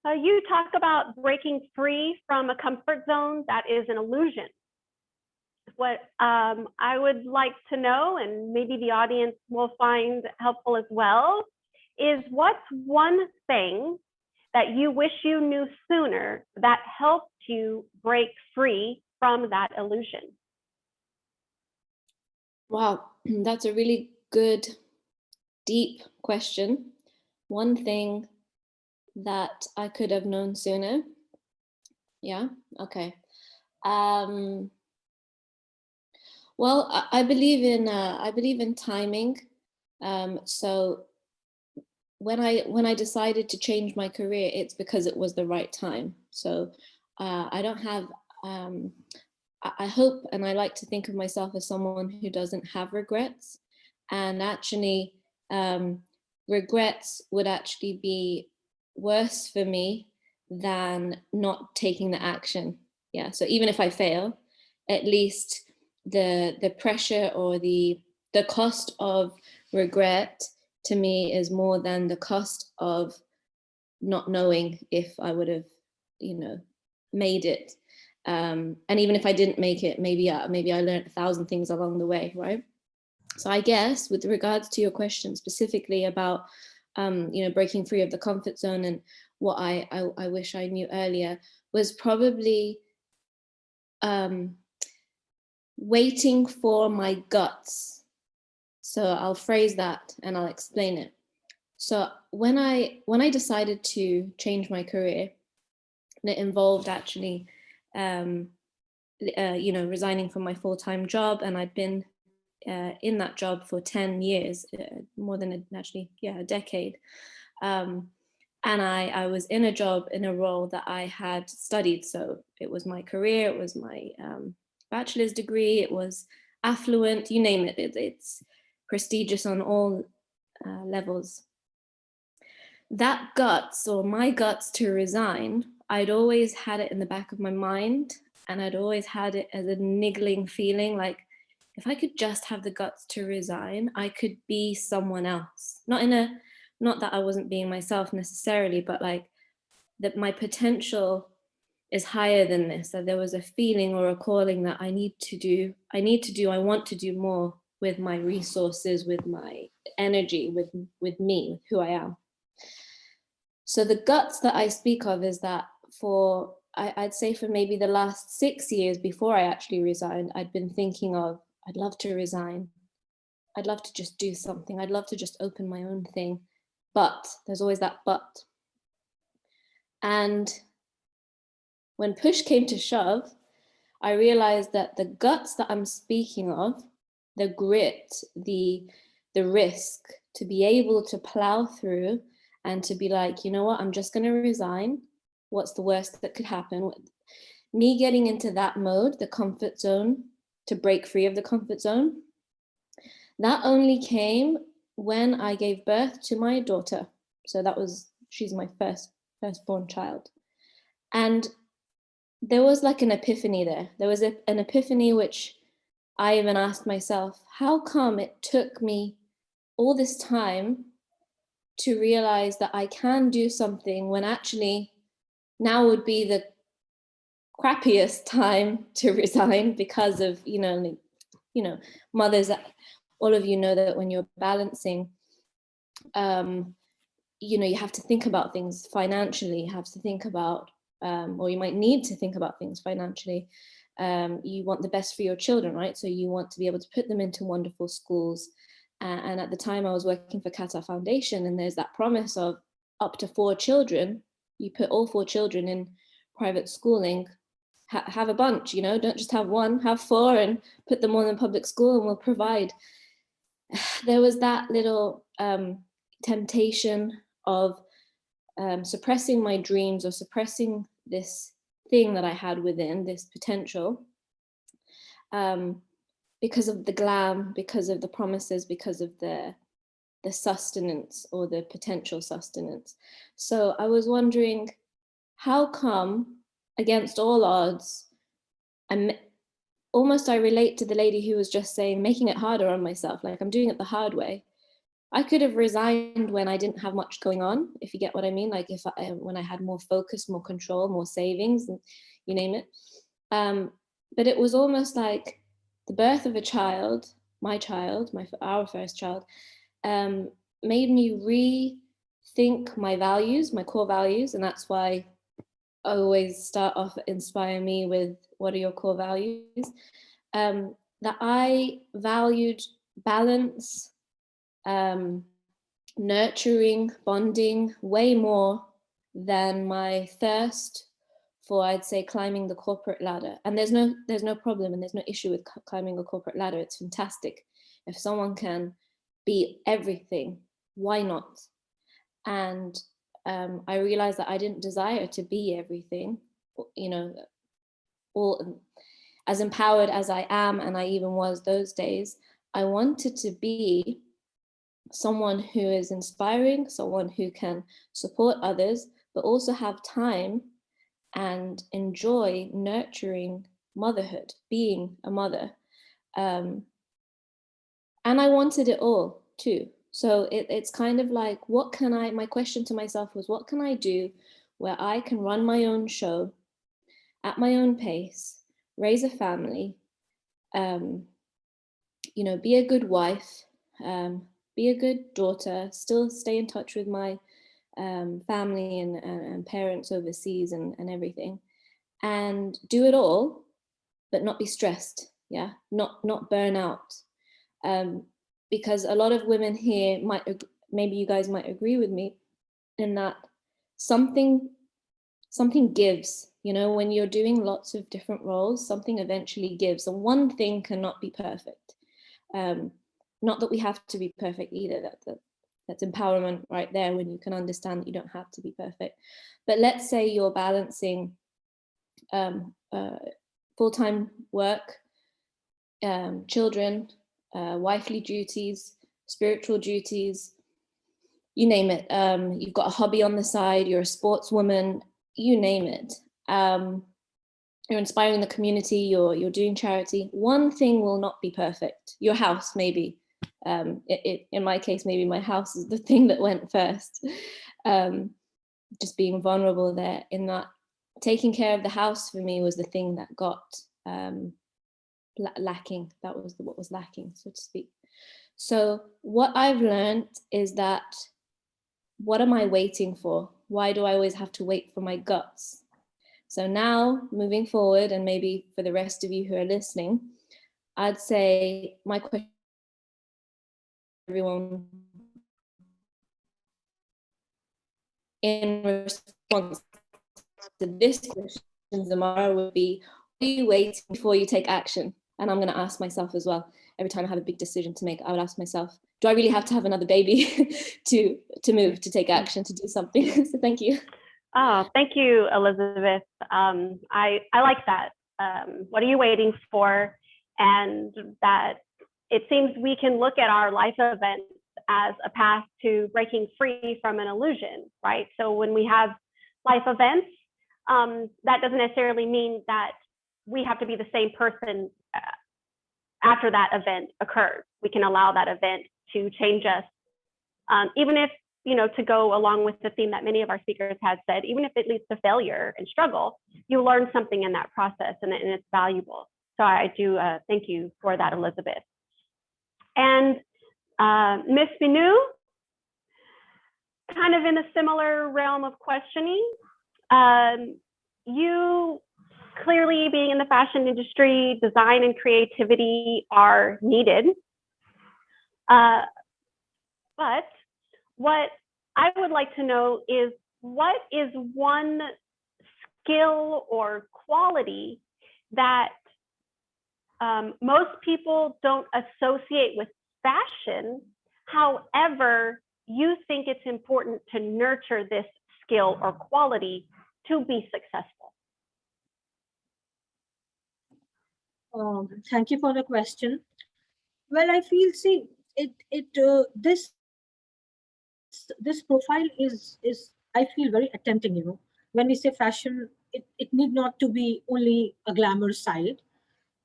You talk about breaking free from a comfort zone that is an illusion. What I would like to know, and maybe the audience will find helpful as well, is what's one thing that you wish you knew sooner that helped you break free from that illusion? Wow, that's a really good, deep question. One thing that I could have known sooner. Yeah, okay. Well, I believe in timing. So when I decided to change my career, it's because it was the right time. So I don't have. I hope, and I like to think of myself as someone who doesn't have regrets, and actually regrets would actually be worse for me than not taking the action. Yeah, so even if I fail, at least the pressure or the cost of regret to me is more than the cost of not knowing if I would have, made it. And even if I didn't make it, maybe I learned 1,000 things along the way, right? So I guess with regards to your question specifically about, breaking free of the comfort zone, and what I wish I knew earlier was probably waiting for my guts. So I'll phrase that and I'll explain it. So when I decided to change my career, and it involved actually, resigning from my full-time job, and I'd been in that job for 10 years, more than a decade. And I was in a job, in a role that I had studied. So it was my career, it was my bachelor's degree, it was affluent, you name it, it's prestigious on all levels. That guts, or my guts to resign, I'd always had it in the back of my mind, and I'd always had it as a niggling feeling, like if I could just have the guts to resign, I could be someone else. Not that I wasn't being myself necessarily, but like that my potential is higher than this, that there was a feeling or a calling that I want to do more with my resources, with my energy, with me, who I am. So the guts that I speak of is that I'd say for maybe the last 6 years before I actually resigned, I'd been thinking of, I'd love to resign. I'd love to just do something. I'd love to just open my own thing. But there's always that but. And when push came to shove, I realized that the guts that I'm speaking of, the grit, the risk, to be able to plow through and to be like, you know what, I'm just going to resign. What's the worst that could happen? Me getting into that mode, the comfort zone, to break free of the comfort zone, that only came when I gave birth to my daughter. So she's my firstborn child. And there was like an epiphany there. There was an epiphany which I even asked myself, how come it took me all this time to realize that I can do something when actually now would be the crappiest time to resign because of, mothers, all of you know that when you're balancing, you have to think about things financially, you have to think about, or you might need to think about things financially. You want the best for your children, right? So you want to be able to put them into wonderful schools. And at the time I was working for Qatar Foundation, and there's that promise of up to 4 children. You put all 4 children in private schooling, have a bunch, don't just have 1, have 4 and put them all in public school and we'll provide. There was that little temptation of suppressing my dreams or suppressing this thing that I had within, this potential, because of the glam, because of the promises, because of the sustenance or the potential sustenance. So I was wondering, how come, against all odds, I relate to the lady who was just saying, making it harder on myself, like I'm doing it the hard way. I could have resigned when I didn't have much going on, if you get what I mean, like when I had more focus, more control, more savings, and you name it. But it was almost like the birth of a child, our first child, made me rethink my values, my core values. And that's why I always start off Inspire Me with, what are your core values? That I valued balance, nurturing, bonding way more than my thirst for, I'd say, climbing the corporate ladder. And there's no problem and there's no issue with climbing a corporate ladder. It's fantastic. If someone can be everything, why not? And I realized that I didn't desire to be everything, all as empowered as I am, and I even was those days. I wanted to be someone who is inspiring, someone who can support others, but also have time and enjoy nurturing motherhood, being a mother. And I wanted it all too. So it's kind of like, my question to myself was, what can I do where I can run my own show at my own pace, raise a family, be a good wife, be a good daughter, still stay in touch with my family and parents overseas and everything, and do it all, but not be stressed, not burn out. Because a lot of women here maybe you guys might agree with me in that something gives, when you're doing lots of different roles, something eventually gives, and one thing cannot be perfect. Not that we have to be perfect either. That's empowerment right there, when you can understand that you don't have to be perfect. But let's say you're balancing full-time work, children, wifely duties, spiritual duties, you name it. You've got a hobby on the side, you're a sportswoman, you name it. You're inspiring the community, you're doing charity. One thing will not be perfect. Your house, maybe. In my case, maybe my house is the thing that went first. Just being vulnerable there, in that taking care of the house for me was the thing that got lacking. That was what was lacking, so to speak. So what I've learned is that, what am I waiting for? Why do I always have to wait for my guts? So now, moving forward, and maybe for the rest of you who are listening, I'd say my question to everyone in response to this question, Zamara, would be, what are you waiting before you take action? And I'm going to ask myself as well. Every time I have a big decision to make, I would ask myself, do I really have to have another baby to move, to take action, to do something? So thank you. Oh, thank you, Elizabeth. I like that. What are you waiting for? And that it seems we can look at our life events as a path to breaking free from an illusion, right? So when we have life events, that doesn't necessarily mean that we have to be the same person after that event occurs. We can allow that event to change us, even if, to go along with the theme that many of our speakers have said, even if it leads to failure and struggle, you learn something in that process, and it's valuable. So I do thank you for that, Elizabeth. And Ms. Binu, kind of in a similar realm of questioning, you clearly, being in the fashion industry, design and creativity are needed. But what I would like to know is, what is one skill or quality that most people don't associate with fashion? However, you think it's important to nurture this skill or quality to be successful? Thank you for the question. Well, I feel, see, this profile is I feel very tempting. When we say fashion, it need not to be only a glamour side,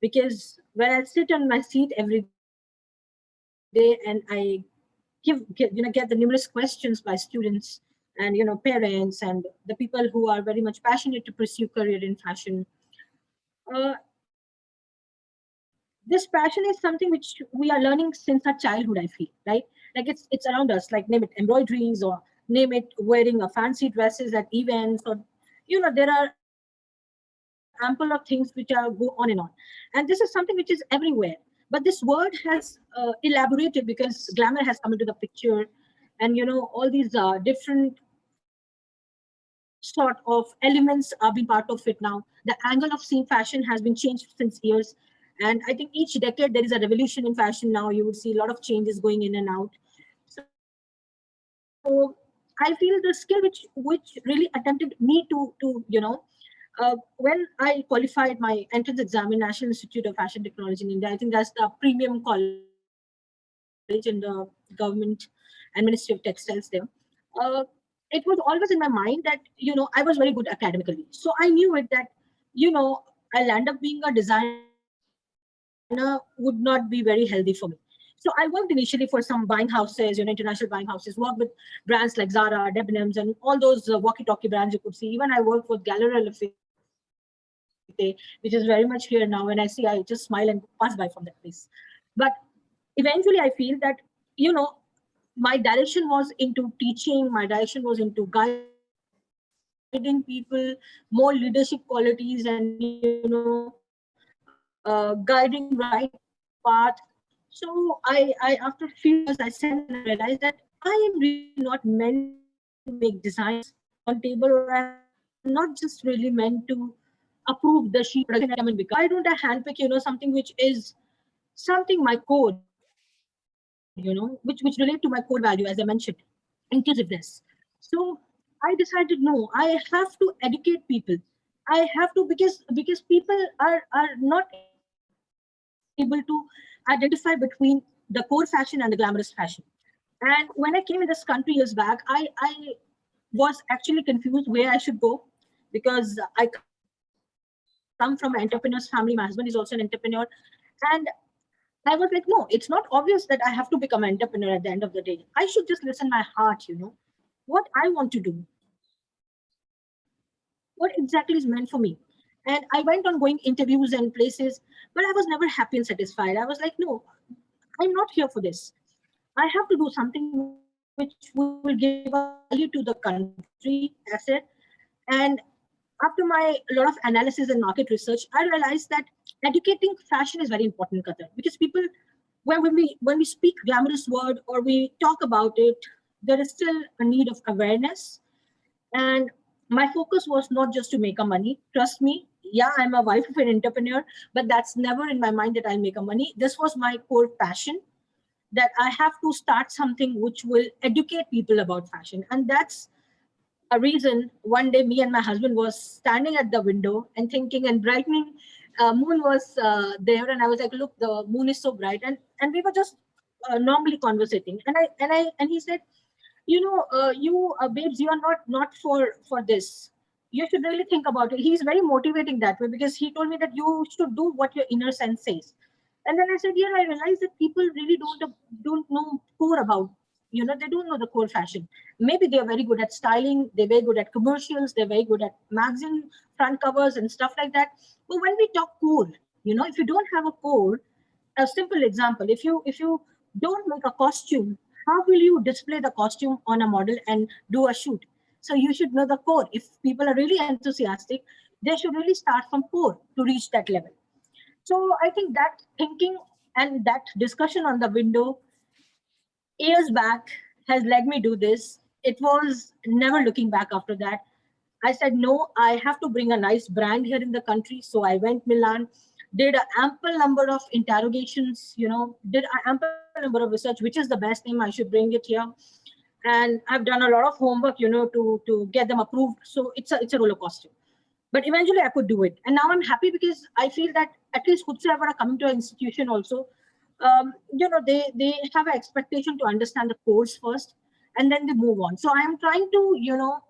because when I sit on my seat every day and I get the numerous questions by students and parents and the people who are very much passionate to pursue career in fashion. This passion is something which we are learning since our childhood, I feel, right? Like it's around us, like name it embroideries, or name it wearing a fancy dresses at events, or there are ample of things which are go on and on. And this is something which is everywhere. But this word has elaborated because glamour has come into the picture, and all these different sort of elements are being part of it now. The angle of seeing fashion has been changed since years. And I think each decade there is a revolution in fashion now. You would see a lot of changes going in and out. So I feel the skill which really attempted me when I qualified my entrance exam in National Institute of Fashion Technology in India. I think that's the premium college in the government and Ministry of Textiles there. Uh, it was always in my mind that I was very good academically, so I knew it that I'll end up being a designer would not be very healthy for me. So I worked initially for some buying houses, international buying houses, worked with brands like Zara, Debenhams, and all those walkie-talkie brands you could see. Even I worked with Galleria Lafite, which is very much here now. When I see, I just smile and pass by from that place. But eventually I feel that, my direction was into teaching, my direction was into guiding people, more leadership qualities, and guiding right path. So I after a few years I sat and I realized that I am really not meant to make designs on table, or I'm not just really meant to approve the sheet production element, because why don't I handpick something which is something my core, which relate to my core value, as I mentioned, inclusiveness. So I decided, no, I have to educate people. I have to, because people are not able to identify between the core fashion and the glamorous fashion. And when I came in this country years back, I was actually confused where I should go, because I come from an entrepreneur's family. My husband is also an entrepreneur, and I was like, no, it's not obvious that I have to become an entrepreneur at the end of the day. I should just listen my heart, what I want to do, what exactly is meant for me. And I went on going interviews and places, but I was never happy and satisfied. I was like, no, I'm not here for this. I have to do something which will give a value to the country asset. And after my lot of analysis and market research, I realized that educating fashion is very important in Qatar, because people, when we speak glamorous word or we talk about it, there is still a need of awareness. And my focus was not just to make a money. Trust me, yeah, I'm a wife of an entrepreneur, but that's never in my mind that I'll make a money. This was my core passion, that I have to start something which will educate people about fashion. And that's a reason one day me and my husband was standing at the window and thinking, and brightening moon was there, and I was like, look, the moon is so bright, and we were just normally conversating, and he said, you babes, you are not for this. you should really think about it. He's very motivating that way, because he told me that you should do what your inner sense says. And then I said, yeah, I realized that people really don't know core about, they don't know the core fashion. Maybe they're very good at styling, they're very good at commercials, they're very good at magazine front covers and stuff like that. But when we talk core, if you don't have a core, a simple example, if you don't make a costume, how will you display the costume on a model and do a shoot? So you should know the core. If people are really enthusiastic, they should really start from core to reach that level. So I think that thinking and that discussion on the window years back has led me do this. It was never looking back after that. I said, no, I have to bring a nice brand here in the country. So I went Milan, did an ample number of interrogations, did an ample number of research, which is the best name, I should bring it here. And I've done a lot of homework, to get them approved. So it's a roller coaster. But eventually I could do it. And now I'm happy, because I feel that at least whosoever are coming to an institution also, they have an expectation to understand the course first, and then they move on. So I'm trying to,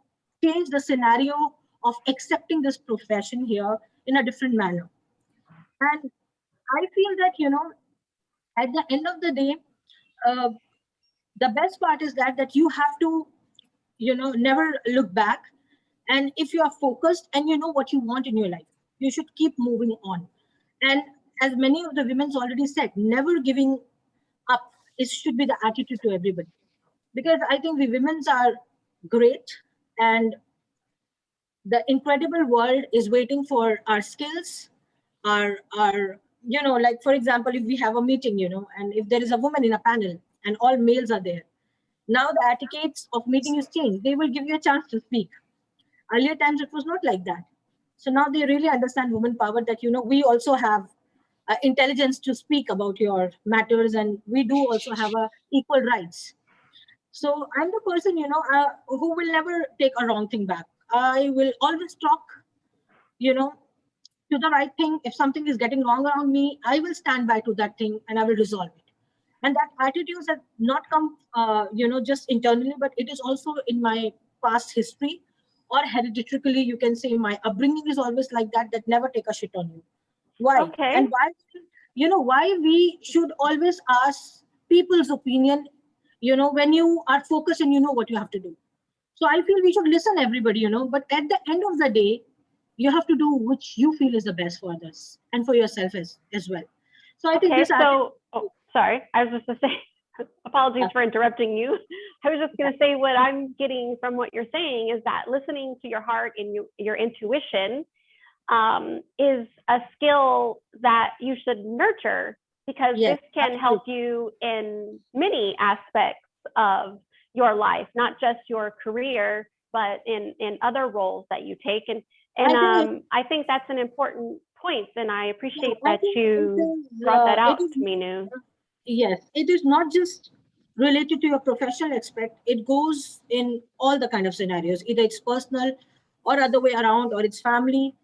change the scenario of accepting this profession here in a different manner. And I feel that, at the end of the day, uh, the best part is that you have to, never look back. And if you are focused and you know what you want in your life, you should keep moving on. And as many of the women's already said, never giving up, it should be the attitude to everybody. Because I think we women's are great, and the incredible world is waiting for our skills, our like, for example, if we have a meeting, and if there is a woman in a panel and all males are there, now the etiquettes of meeting is changed. They will give you a chance to speak. Earlier times it was not like that. So now they really understand women power, that we also have intelligence to speak about your matters, and we do also have equal rights. So I'm the person, who will never take a wrong thing back. I will always talk, you know, to the right thing. If something is getting wrong around me, I will stand by to that thing and I will resolve it. And that attitudes have not come, just internally, but it is also in my past history, or hereditarily, you can say my upbringing is always like that, that never take a shit on you. Why? Okay. And why, why we should always ask people's opinion, when you are focused and you know what you have to do. So I feel we should listen everybody, but at the end of the day, you have to do which you feel is the best for others and for yourself as well. So I think Okay, this so, sorry, I was just going to say, apologies for interrupting you. I was just going to say, what I'm getting from what you're saying is that listening to your heart and your intuition is a skill that you should nurture, because Yes, this can help you in many aspects of your life, not just your career, but in other roles that you take. And I think that's an important point, and I appreciate that you brought that out, Minu. Yes, it is not just related to your professional aspect. It goes in all the kind of scenarios. Either it's personal or other way around, or it's family.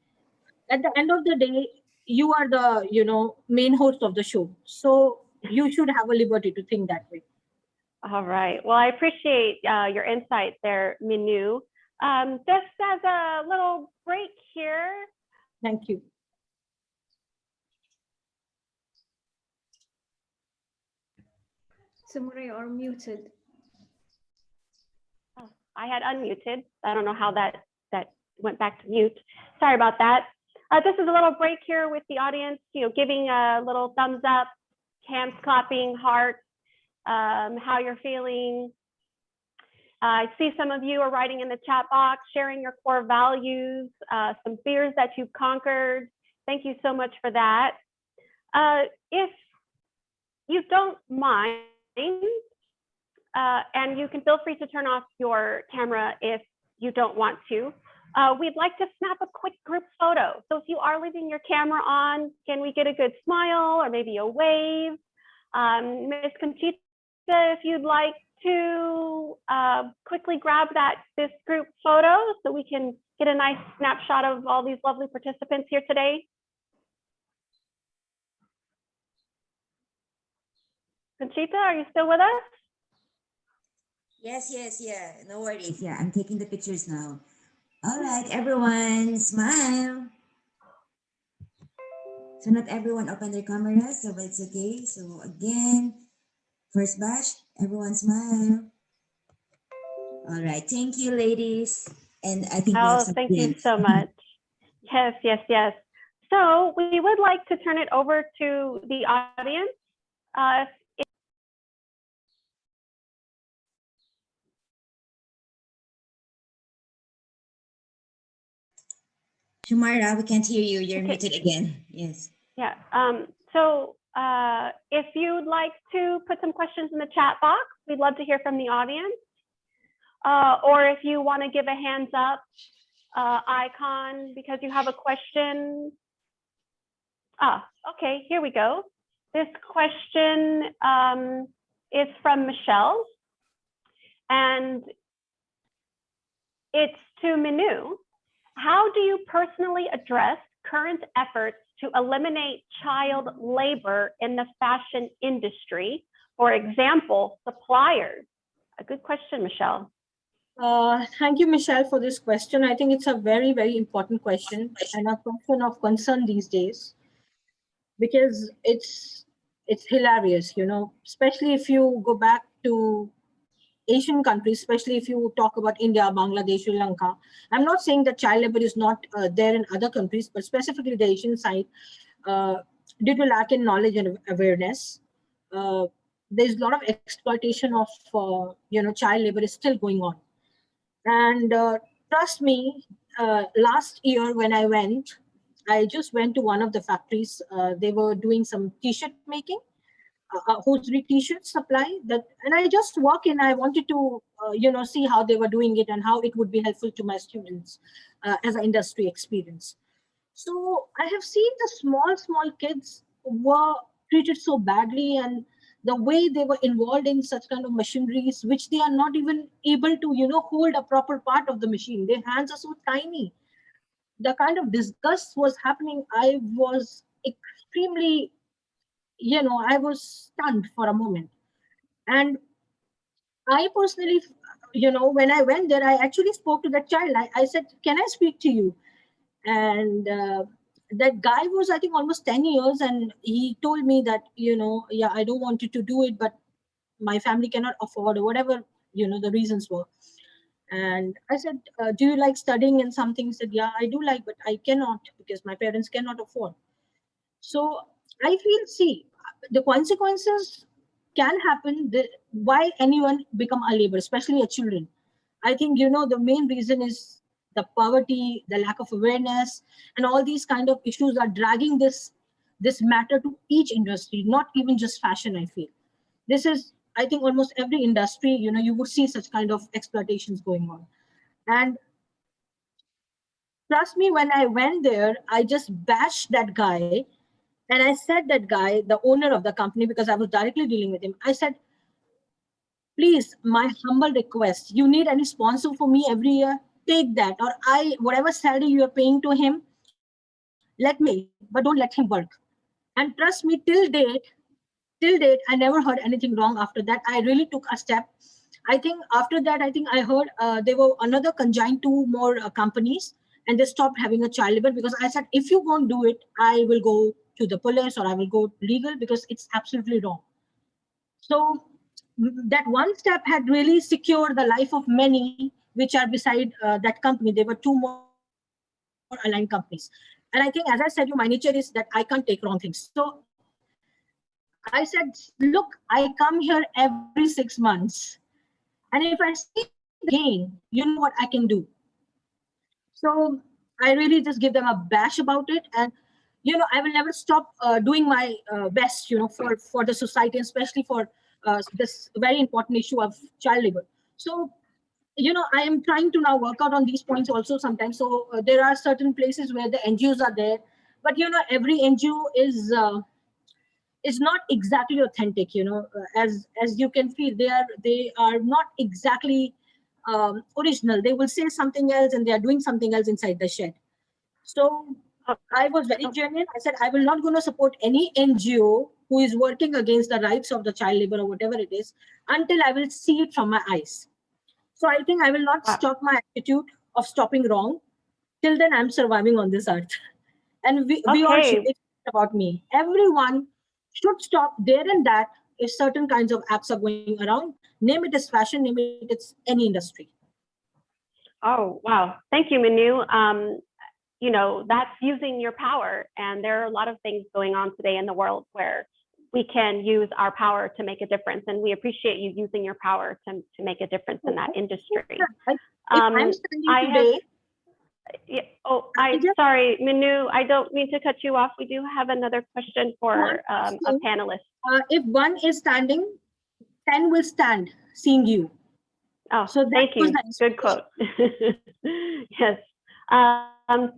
At the end of the day, you are the main host of the show. So you should have a liberty to think that way. All right. Well, I appreciate your insight there, Minu. Just as a little break here. Thank you. Samura, you're muted. Oh, I had unmuted. I don't know how that went back to mute. Sorry about that. This is a little break here with the audience, giving a little thumbs up, hands clapping, heart, how you're feeling. I see some of you are writing in the chat box, sharing your core values, some fears that you've conquered. Thank you so much for that. If you don't mind, and you can feel free to turn off your camera if you don't want to, we'd like to snap a quick group photo. So if you are leaving your camera on, can we get a good smile or maybe a wave? Ms. Conchita, if you'd like to quickly grab this group photo so we can get a nice snapshot of all these lovely participants here today. Conchita, are you still with us? Yes, yeah. No worries. Yeah, I'm taking the pictures now. All right, everyone, smile. So not everyone open their cameras, so but it's okay. So again, first batch, everyone smile. All right, thank you, ladies. And I think we have Oh, some thank you games. so much. Yes, yes, yes. So we would like to turn it over to the audience. If Shumara, we can't hear you. You're Okay. muted again. Yes. Yeah. So if you'd like to put some questions in the chat box, we'd love to hear from the audience. Or if you want to give a hands up icon because you have a question. Okay, here we go. This question is from Michelle, and it's to Minu. How do you personally address current efforts to eliminate child labor in the fashion industry? For example, suppliers. A good question, Michelle. Thank you, Michelle, for this question. I think it's a very, very important question and a question of concern these days because it's hilarious, especially if you go back to Asian countries, especially if you talk about India, Bangladesh, Sri Lanka. I'm not saying that child labor is not there in other countries, but specifically the Asian side, due to lack in knowledge and awareness, there's a lot of exploitation of child labor is still going on. And trust me, last year when I just went to one of the factories. They were doing some T-shirt making, hosiery T-shirt supply. And I just walk in. I wanted to, see how they were doing it and how it would be helpful to my students as an industry experience. So I have seen the small kids were treated so badly, and the way they were involved in such kind of machineries, which they are not even able to, hold a proper part of the machine. Their hands are so tiny. The kind of disgust was happening. I was extremely, I was stunned for a moment. And I personally, when I went there, I actually spoke to that child. I said, "Can I speak to you?" And that guy was, I think, almost 10 years, and he told me that, yeah, I don't want you to do it, but my family cannot afford, or whatever, the reasons were. And I said, do you like studying and something? He said, yeah, I do like, but I cannot because my parents cannot afford. So I feel, see, the consequences can happen. Why anyone become a labor, especially a children? I think, the main reason is the poverty, the lack of awareness, and all these kind of issues are dragging this matter to each industry, not even just fashion, I feel. This is, I think, almost every industry, you would see such kind of exploitations going on. And trust me, when I went there, I just bashed that guy. And I said that guy, the owner of the company, because I was directly dealing with him, I said, please, my humble request, you need any sponsor for me every year? Take that. Or whatever salary you are paying to him, let me pay, but don't let him work. And trust me, till date, I never heard anything wrong after that. I really took a step. I think after that, I heard there were another conjoined two more companies, and they stopped having a child labor because I said, if you won't do it, I will go to the police or I will go legal because it's absolutely wrong. So that one step had really secured the life of many, which are beside that company. There were two more aligned companies. And I think, as I said, my nature is that I can't take wrong things. So I said, look, I come here every 6 months. And if I see the again, you know what I can do. So I really just give them a bash about it. And, I will never stop doing my best, for the society, and especially for this very important issue of child labor. So, I am trying to now work out on these points also sometimes. So there are certain places where the NGOs are there. But, every NGO is not exactly authentic, as you can feel, they are not exactly original. They will say something else and they are doing something else inside the shed. So I was very genuine. I said, I will not going to support any NGO who is working against the rights of the child labor or whatever it is until I will see it from my eyes. So I think I will not stop my attitude. of stopping wrong. Till then, I'm surviving on this earth. And we all should, Okay. it's not about me. Everyone should stop there and that if certain kinds of acts are going around. Name it as fashion, name it as any industry. Oh, wow. Thank you, Manu. You know, that's using your power. And there are a lot of things going on today in the world where we can use our power to make a difference. And we appreciate you using your power to make a difference in that industry. If I'm standing today, sorry, Manu, I don't mean to cut you off. We do have another question for a panelist. If one is standing, 10 will stand seeing you. Oh, so thank you. Good quote. Yes.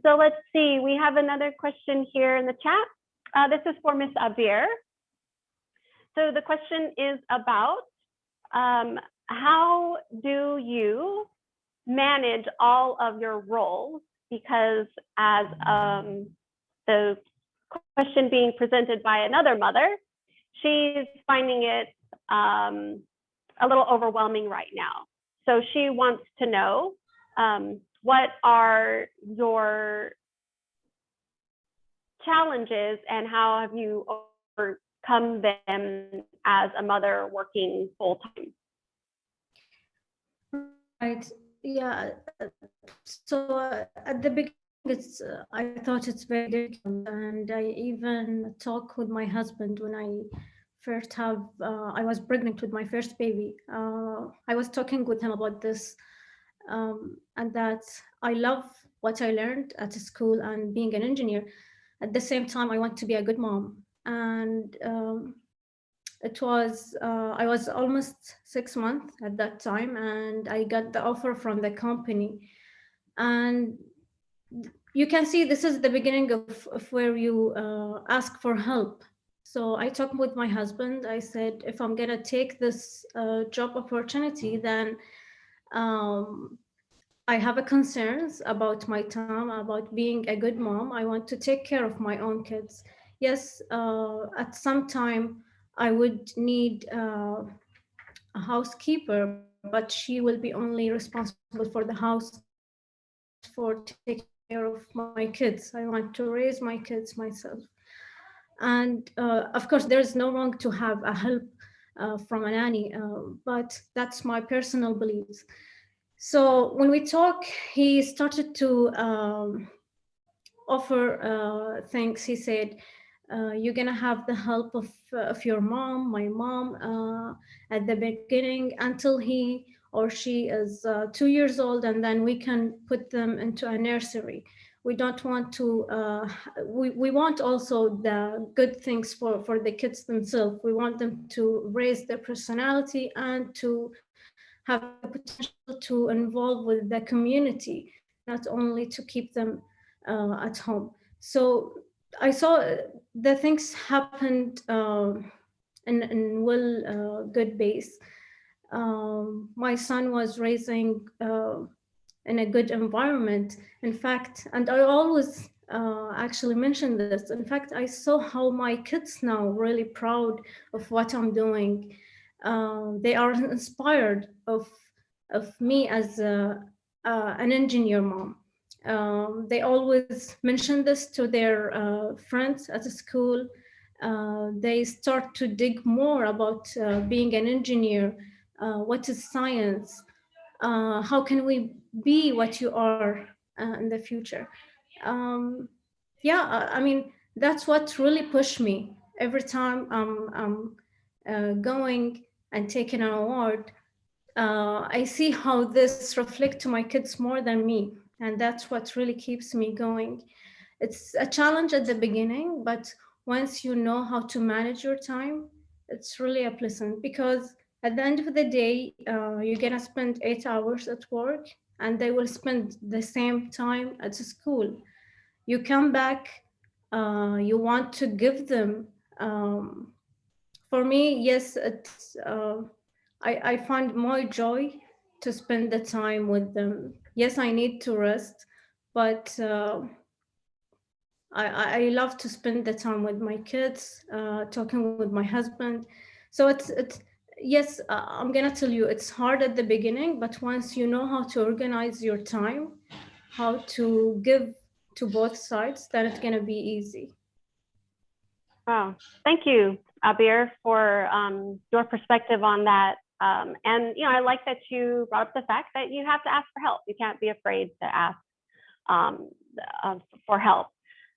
So let's see. We have another question here in the chat. This is for Ms. Abir. So the question is about how do you manage all of your roles? Because as the question being presented by another mother, she's finding it a little overwhelming right now. So she wants to know, what are your challenges and how have you overcome them as a mother working full time? Right. Yeah. So at the beginning, I thought it's very difficult, and I even talked with my husband when I was pregnant with my first baby. I was talking with him about this, and that I love what I learned at school and being an engineer. At the same time, I want to be a good mom, and I was almost 6 months at that time, and I got the offer from the company. And you can see this is the beginning of where you ask for help. So I talked with my husband. I said, if I'm gonna take this job opportunity, then I have a concerns about my time, about being a good mom. I want to take care of my own kids. Yes, at some time I would need a housekeeper, but she will be only responsible for the house, not for taking care of my kids. I want to raise my kids myself. And of course, there's no wrong to have a help from a nanny, but that's my personal beliefs. So when we talk, he started to offer things. He said, you're gonna have the help of your mom, my mom, at the beginning until he or she is 2 years old, and then we can put them into a nursery. We don't want to, we want also the good things for the kids themselves. We want them to raise their personality and to have the potential to involve with the community, not only to keep them at home. So I saw the things happened in good base. My son was raising in a good environment. In fact, and I always actually mention this. In fact, I saw how my kids now really proud of what I'm doing. They are inspired of me as an engineer mom. They always mention this to their friends at school. They start to dig more about being an engineer. What is science? How can we be what you are in the future? Yeah, I mean, that's what really pushed me every time I'm going and taking an award. I see how this reflects to my kids more than me, and that's what really keeps me going. It's a challenge at the beginning, but once you know how to manage your time, it's really a pleasant, because at the end of the day, you're gonna spend 8 hours at work, and they will spend the same time at school. You come back, you want to give them. For me, yes, it's. I find more joy to spend the time with them. Yes, I need to rest, but I love to spend the time with my kids, talking with my husband. So it's yes, I'm gonna tell you, it's hard at the beginning, but once you know how to organize your time, how to give to both sides, then it's gonna be easy. Oh, thank you, Abir, for your perspective on that. And I like that you brought up the fact that you have to ask for help. You can't be afraid to ask for help,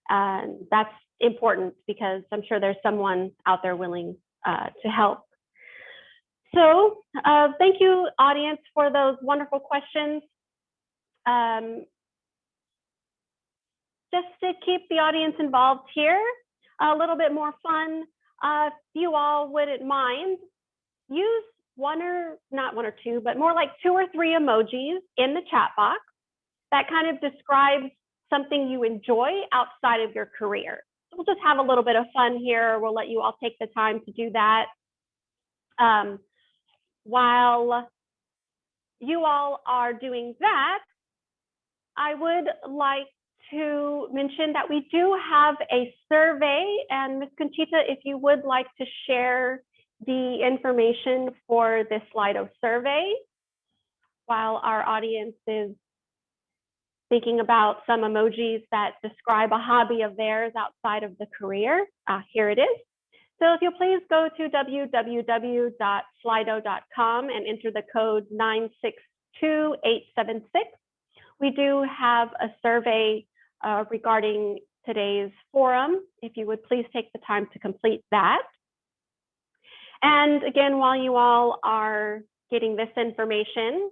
and that's important because I'm sure there's someone out there willing to help. So thank you, audience, for those wonderful questions. Just to keep the audience involved here, a little bit more fun, if you all wouldn't mind, use not one or two, but more like 2 or 3 emojis in the chat box that kind of describes something you enjoy outside of your career. We'll just have a little bit of fun here. We'll let you all take the time to do that. While you all are doing that, I would like to mention that we do have a survey, and Ms. Conchita, if you would like to share the information for this Slido survey while our audience is thinking about some emojis that describe a hobby of theirs outside of the career. Here it is. So if you'll please go to www.slido.com and enter the code 962876. We do have a survey regarding today's forum. If you would please take the time to complete that. And again, while you all are getting this information,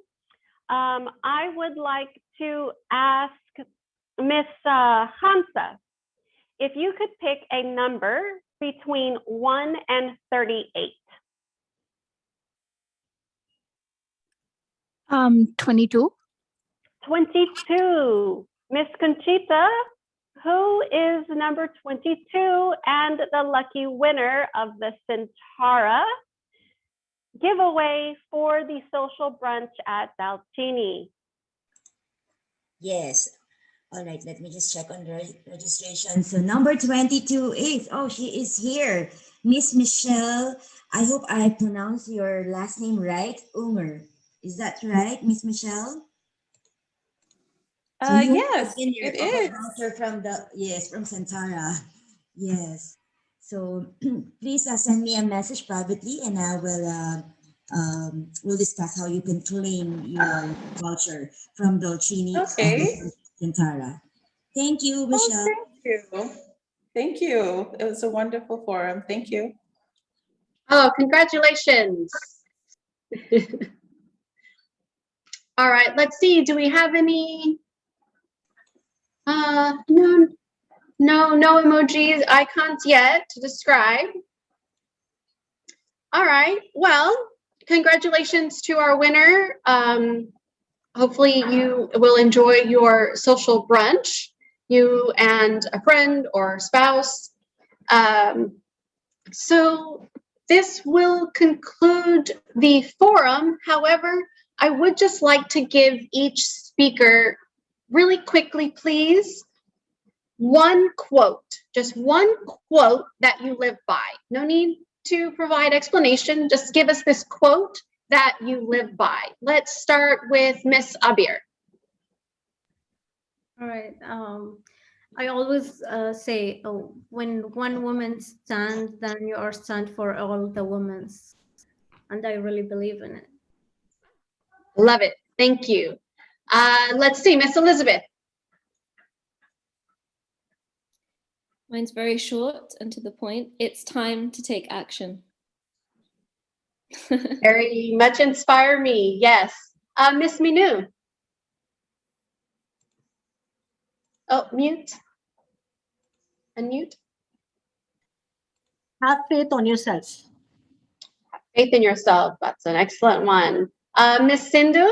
I would like to ask Miss Hamza, if you could pick a number between 1 and 38. 22. 22. Miss Conchita, who is number 22 and the lucky winner of the Centaura giveaway for the social brunch at Dalcini? Yes. All right, let me just check on the registration. So number 22 is, she is here. Miss Michelle, I hope I pronounced your last name right, Umer. Is that right, Miss Michelle? So yes, it is. From Santara. Yes. So please send me a message privately, and I will we'll discuss how you can claim your voucher from Dolcini Okay. and Santara. Thank you, Michelle. Thank you. Thank you. It was a wonderful forum. Thank you. Oh, congratulations. All right, let's see. Do we have any? No emojis, icons yet to describe. All right, well, congratulations to our winner. Hopefully you will enjoy your social brunch, you and a friend or spouse. So this will conclude the forum. However, I would just like to give each speaker really quickly, please, one quote, just one quote that you live by. No need to provide explanation. Just give us this quote that you live by. Let's start with Miss Abir. All right. I always say, when one woman stands, then you are stand for all the women. And I really believe in it. Love it. Thank you. Let's see, Miss Elizabeth. Mine's very short and to the point. It's time to take action. Very much inspire me. Yes. Miss Minu. Oh, mute. Unmute. Have faith on yourself. Have faith in yourself. That's an excellent one. Miss Sindhu.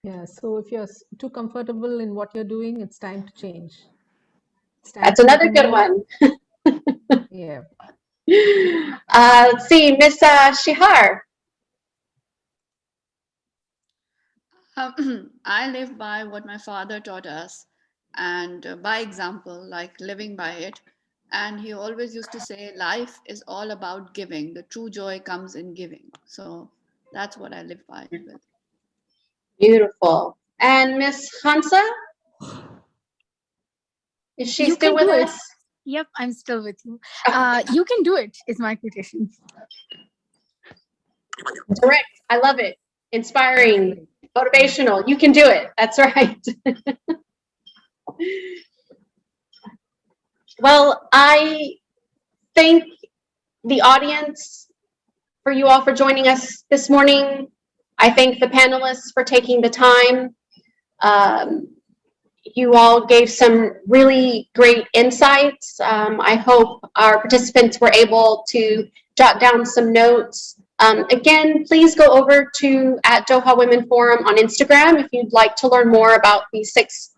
Yeah, so if you're too comfortable in what you're doing, it's time to change. That's another good one. Yeah. Let's see, Miss Shihar. I live by what my father taught us, and by example, like living by it. And he always used to say, life is all about giving. The true joy comes in giving. So that's what I live by with. Beautiful. And Miss Hansa? Is she You still can with do it. us? Yep, I'm still with you. You can do it, is my quotation. Direct. I love it. Inspiring, motivational. You can do it. That's right. Well, I thank the audience for you all for joining us this morning. I thank the panelists for taking the time. You all gave some really great insights. I hope our participants were able to jot down some notes. Again, please go over to @Doha Women Forum on Instagram if you'd like to learn more about these 6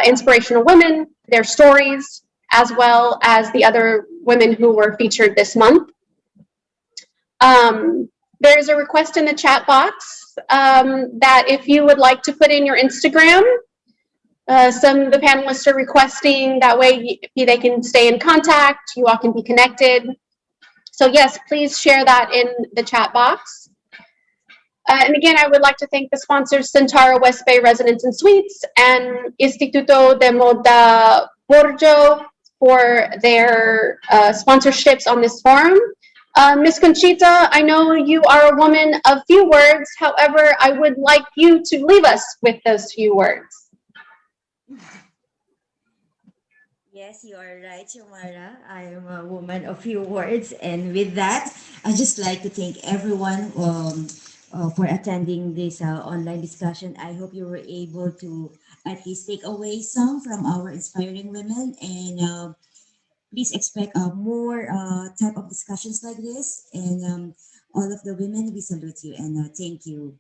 inspirational women, their stories, as well as the other women who were featured this month. There's a request in the chat box that if you would like to put in your Instagram, some of the panelists are requesting, that way they can stay in contact, you all can be connected. So yes, please share that in the chat box. And again, I would like to thank the sponsors, Centauro West Bay Residence and Suites and Instituto de Moda Borjo for their sponsorships on this forum. Ms. Conchita, I know you are a woman of few words. However, I would like you to leave us with those few words. Yes, you are right, Shamara. I am a woman of few words. And with that, I'd just like to thank everyone for attending this online discussion. I hope you were able to at least take away some from our inspiring women. And please expect more type of discussions like this. And all of the women, we salute you and thank you.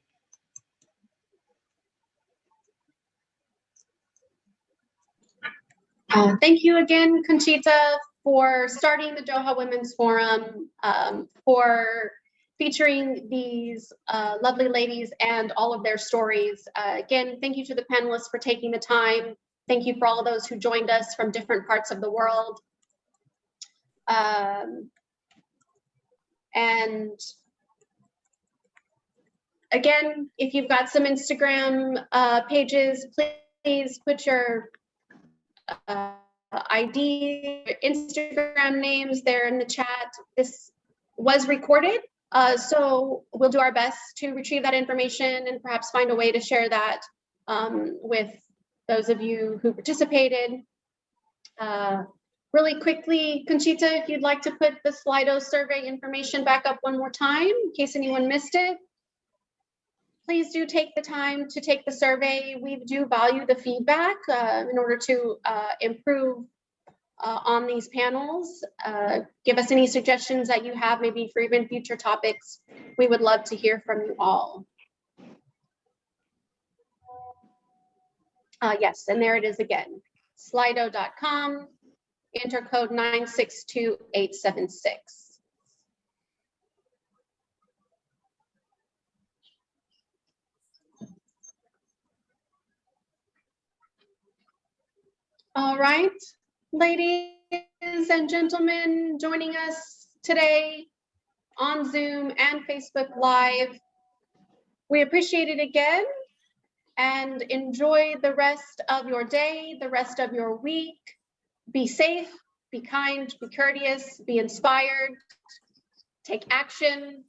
Thank you again, Conchita, for starting the Doha Women's Forum, for featuring these lovely ladies and all of their stories. Again, thank you to the panelists for taking the time. Thank you for all those who joined us from different parts of the world. And again, if you've got some Instagram pages, please put your ID, Instagram names there in the chat. This was recorded, so we'll do our best to retrieve that information and perhaps find a way to share that with those of you who participated. Really quickly, Conchita, if you'd like to put the Slido survey information back up one more time in case anyone missed it. Please do take the time to take the survey. We do value the feedback in order to improve on these panels. Give us any suggestions that you have, maybe for even future topics. We would love to hear from you all. Yes, and there it is again, slido.com, enter code 962876. All right, ladies and gentlemen, joining us today on Zoom and Facebook Live. We appreciate it again and enjoy the rest of your day, the rest of your week. Be safe, be kind, be courteous, be inspired, take action,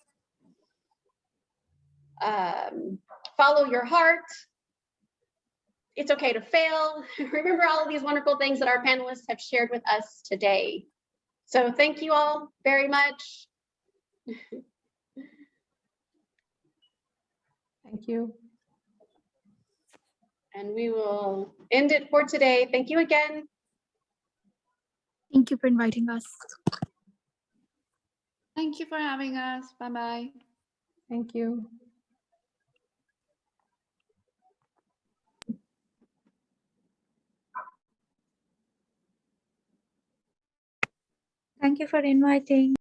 follow your heart. It's okay to fail. Remember all of these wonderful things that our panelists have shared with us today. So thank you all very much. Thank you. And we will end it for today. Thank you again. Thank you for inviting us. Thank you for having us. Bye-bye. Thank you. Thank you for inviting.